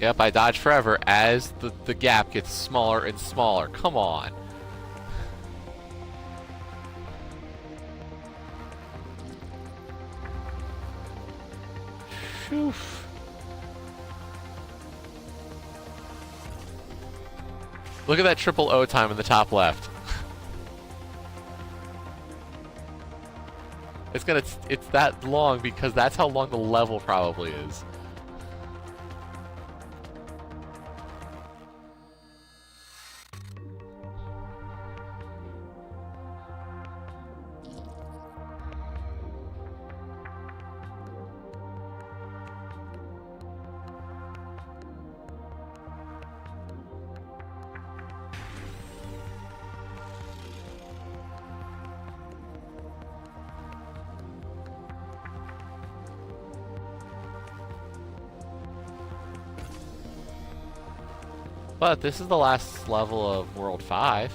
Yep, I dodge forever as the gap gets smaller and smaller. Come on. Phew. Look at that triple O time in the top left. It's that long because that's how long the level probably is. But this is the last level of World 5.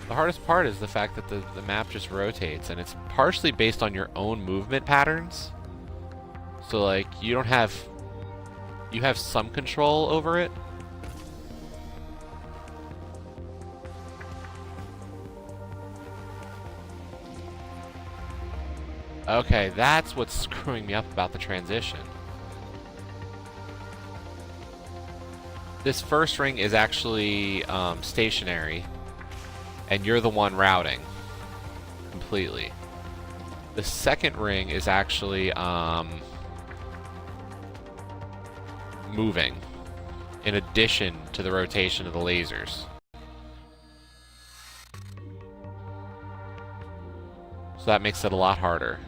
The hardest part is the fact that the map just rotates, and it's partially based on your own movement patterns. So like, you have some control over it. Okay, that's what's screwing me up about the transition. This first ring is actually stationary, and you're the one routing completely. The second ring is actually moving in addition to the rotation of the lasers. So that makes it a lot harder.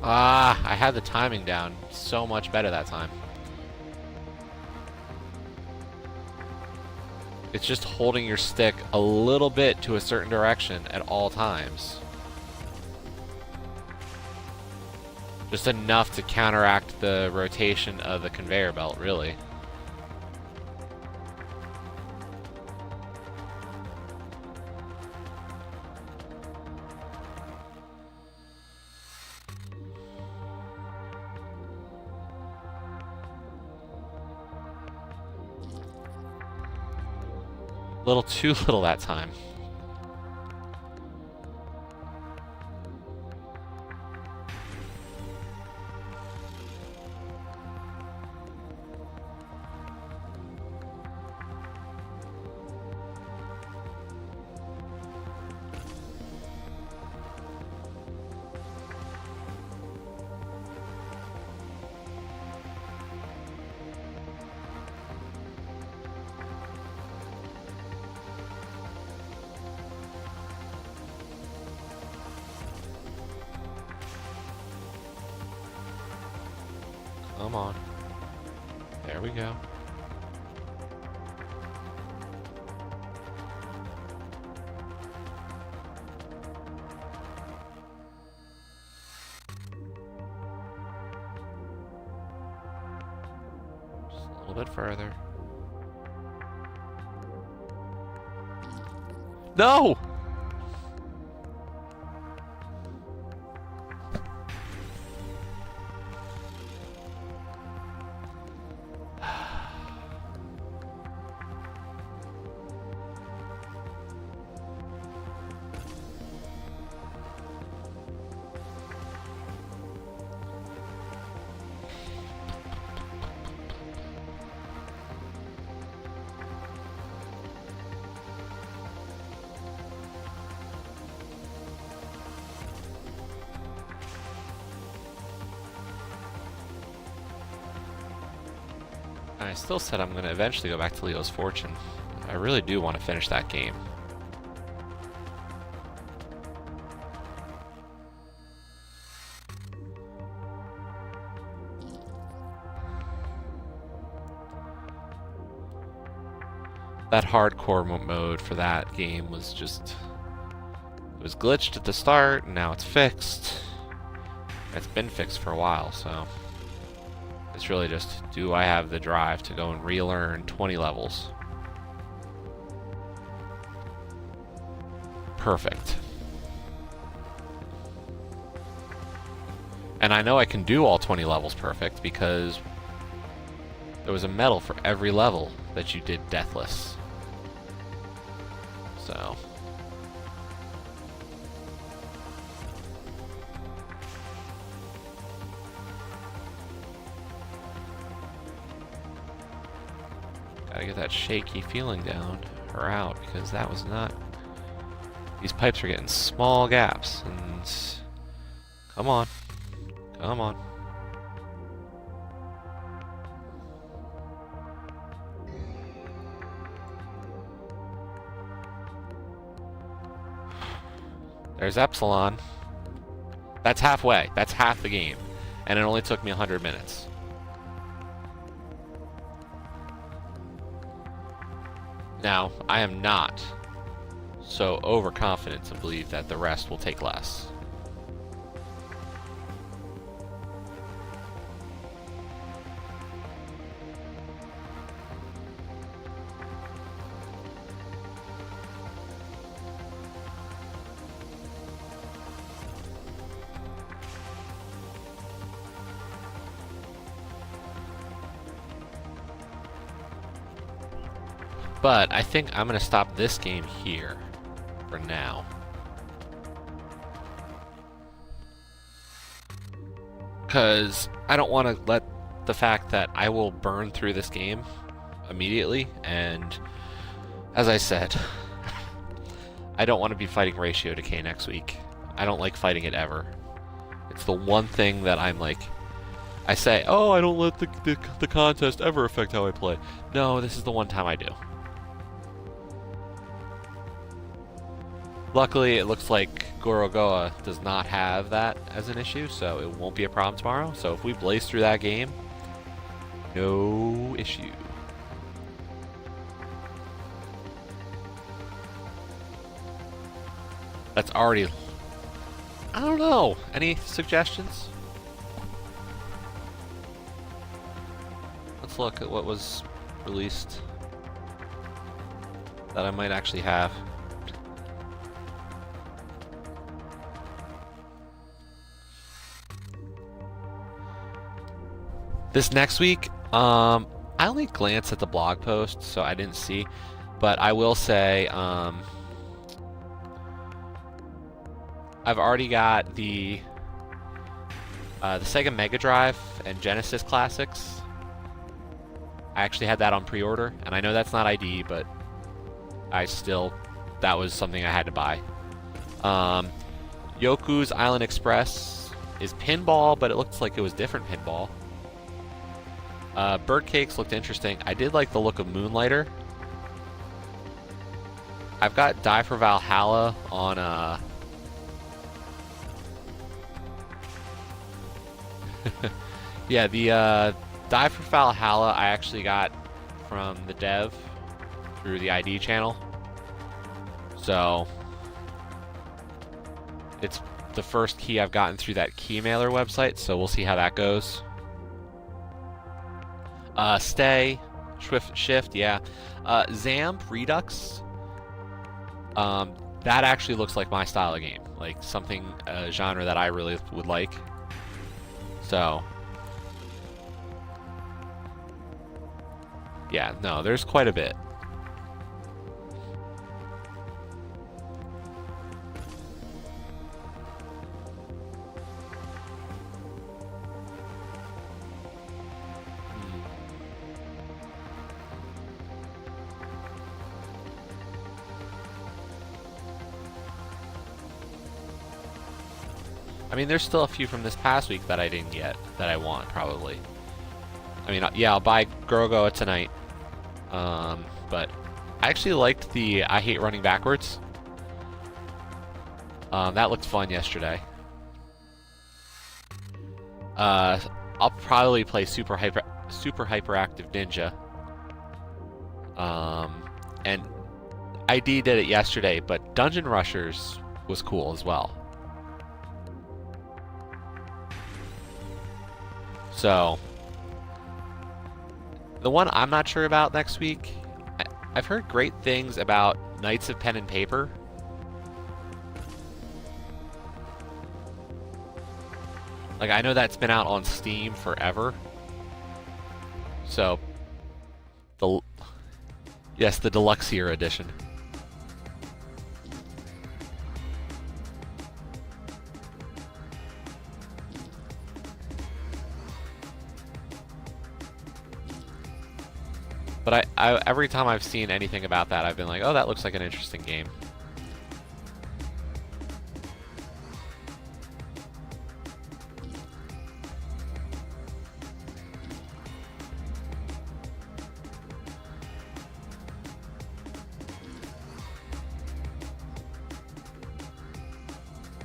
Ah, I had the timing down so much better that time. It's just holding your stick a little bit to a certain direction at all times. Just enough to counteract the rotation of the conveyor belt, really. A little too little that time. Come on. There we go. Just a little bit further. No! I still said I'm going to eventually go back to Leo's Fortune. I really do want to finish that game. That hardcore mode for that game was just... It was glitched at the start, and now it's fixed. It's been fixed for a while, so... It's really just, do I have the drive to go and relearn 20 levels? Perfect. And I know I can do all 20 levels perfect because there was a medal for every level that you did deathless. So... Gotta get that shaky feeling down, or out, because that was not... These pipes are getting small gaps, and... Come on. Come on. There's Epsilon. That's halfway. That's half the game. And it only took me 100 minutes. Now, I am not so overconfident to believe that the rest will take less. But I think I'm going to stop this game here for now. Because I don't want to let the fact that I will burn through this game immediately. And as I said, I don't want to be fighting Ratio Decay next week. I don't like fighting it ever. It's the one thing that I'm like... I say, oh, I don't let the contest ever affect how I play. No, this is the one time I do. Luckily, it looks like Gorogoa does not have that as an issue, so it won't be a problem tomorrow. So if we blaze through that game, no issue. That's already... I don't know. Any suggestions? Let's look at what was released that I might actually have. This next week, I only glanced at the blog post, so I didn't see. But I will say, I've already got the Sega Mega Drive and Genesis Classics. I actually had that on pre-order, and I know that's not ID, but that was something I had to buy. Yoku's Island Express is pinball, but it looks like it was different pinball. Bird Cakes looked interesting. I did like the look of Moonlighter. I've got Die for Valhalla on Yeah, the Die for Valhalla I actually got from the dev through the ID channel. So it's the first key I've gotten through that key mailer website, so we'll see how that goes. Stay, shift, yeah. Zamp, Redux. That actually looks like my style of game, like something, genre that I really would like. So, yeah, no, there's quite a bit. I mean, there's still a few from this past week that I didn't get that I want, probably. I mean, yeah, I'll buy Grogoa tonight. But I actually liked the I Hate Running Backwards. That looked fun yesterday. I'll probably play Super Hyperactive Ninja. And ID did it yesterday, but Dungeon Rushers was cool as well. So, the one I'm not sure about next week, I've heard great things about Knights of Pen and Paper. Like, I know that's been out on Steam forever. So, yes, the Deluxe-ier edition. But I every time I've seen anything about that, I've been like, oh, that looks like an interesting game.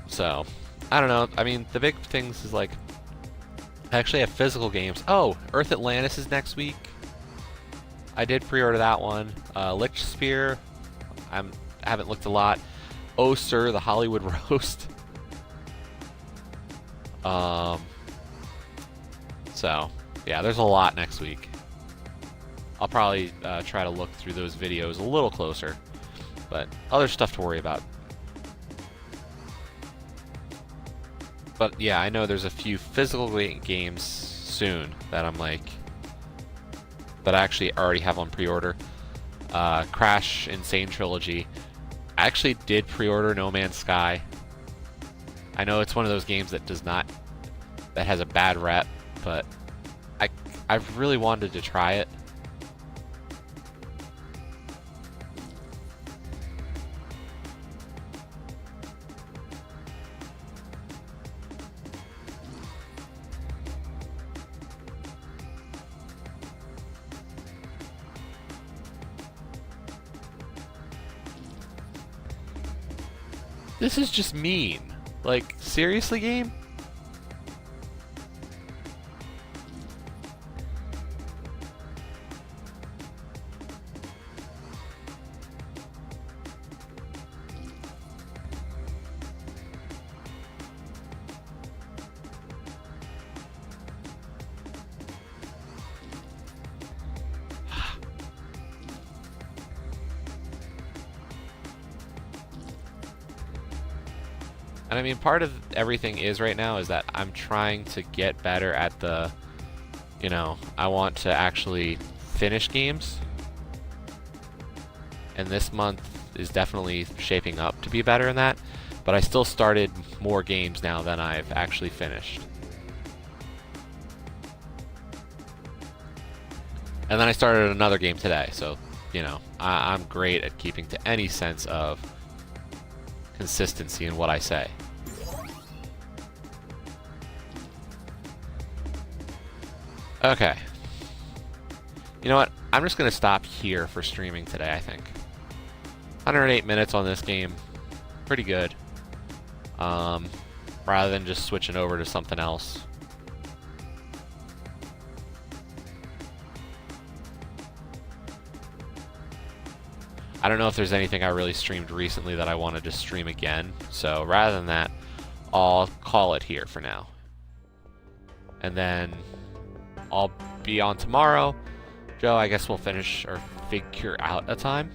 So, I don't know. I mean, the big things is like, I actually have physical games. Oh, Earth Atlantis is next week. I did pre-order that one. Lich Spear, I haven't looked a lot. Oh Sir, the Hollywood Roast. So, yeah, there's a lot next week. I'll probably try to look through those videos a little closer, but other stuff to worry about. But yeah, I know there's a few physical games soon that I'm like, that I actually already have on pre-order. Crash Insane Trilogy. I actually did pre-order No Man's Sky. I know it's one of those games that that has a bad rep, but I've really wanted to try it. This is just mean. Like, seriously, game? And I mean, part of everything is right now is that I'm trying to get better at the, you know, I want to actually finish games. And this month is definitely shaping up to be better in that. But I still started more games now than I've actually finished. And then I started another game today, so, you know, I'm great at keeping to any sense of consistency in what I say. Okay. You know what? I'm just going to stop here for streaming today, I think. 108 minutes on this game. Pretty good. Rather than just switching over to something else. I don't know if there's anything I really streamed recently that I want to just stream again. So rather than that, I'll call it here for now. And then I'll be on tomorrow. Joe, I guess we'll finish or figure out a time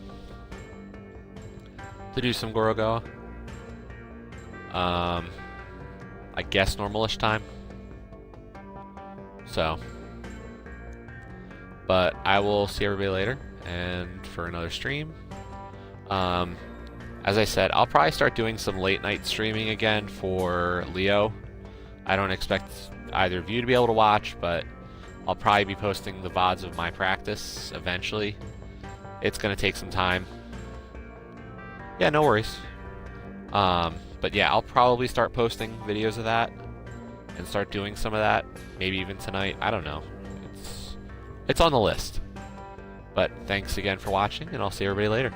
to do some Gorogoa. I guess normalish time. So, but I will see everybody later and for another stream. As I said, I'll probably start doing some late night streaming again for Leo. I don't expect either of you to be able to watch, but I'll probably be posting the VODs of my practice eventually. It's going to take some time. Yeah, no worries. But yeah, I'll probably start posting videos of that and start doing some of that. Maybe even tonight. I don't know. It's on the list. But thanks again for watching, and I'll see everybody later.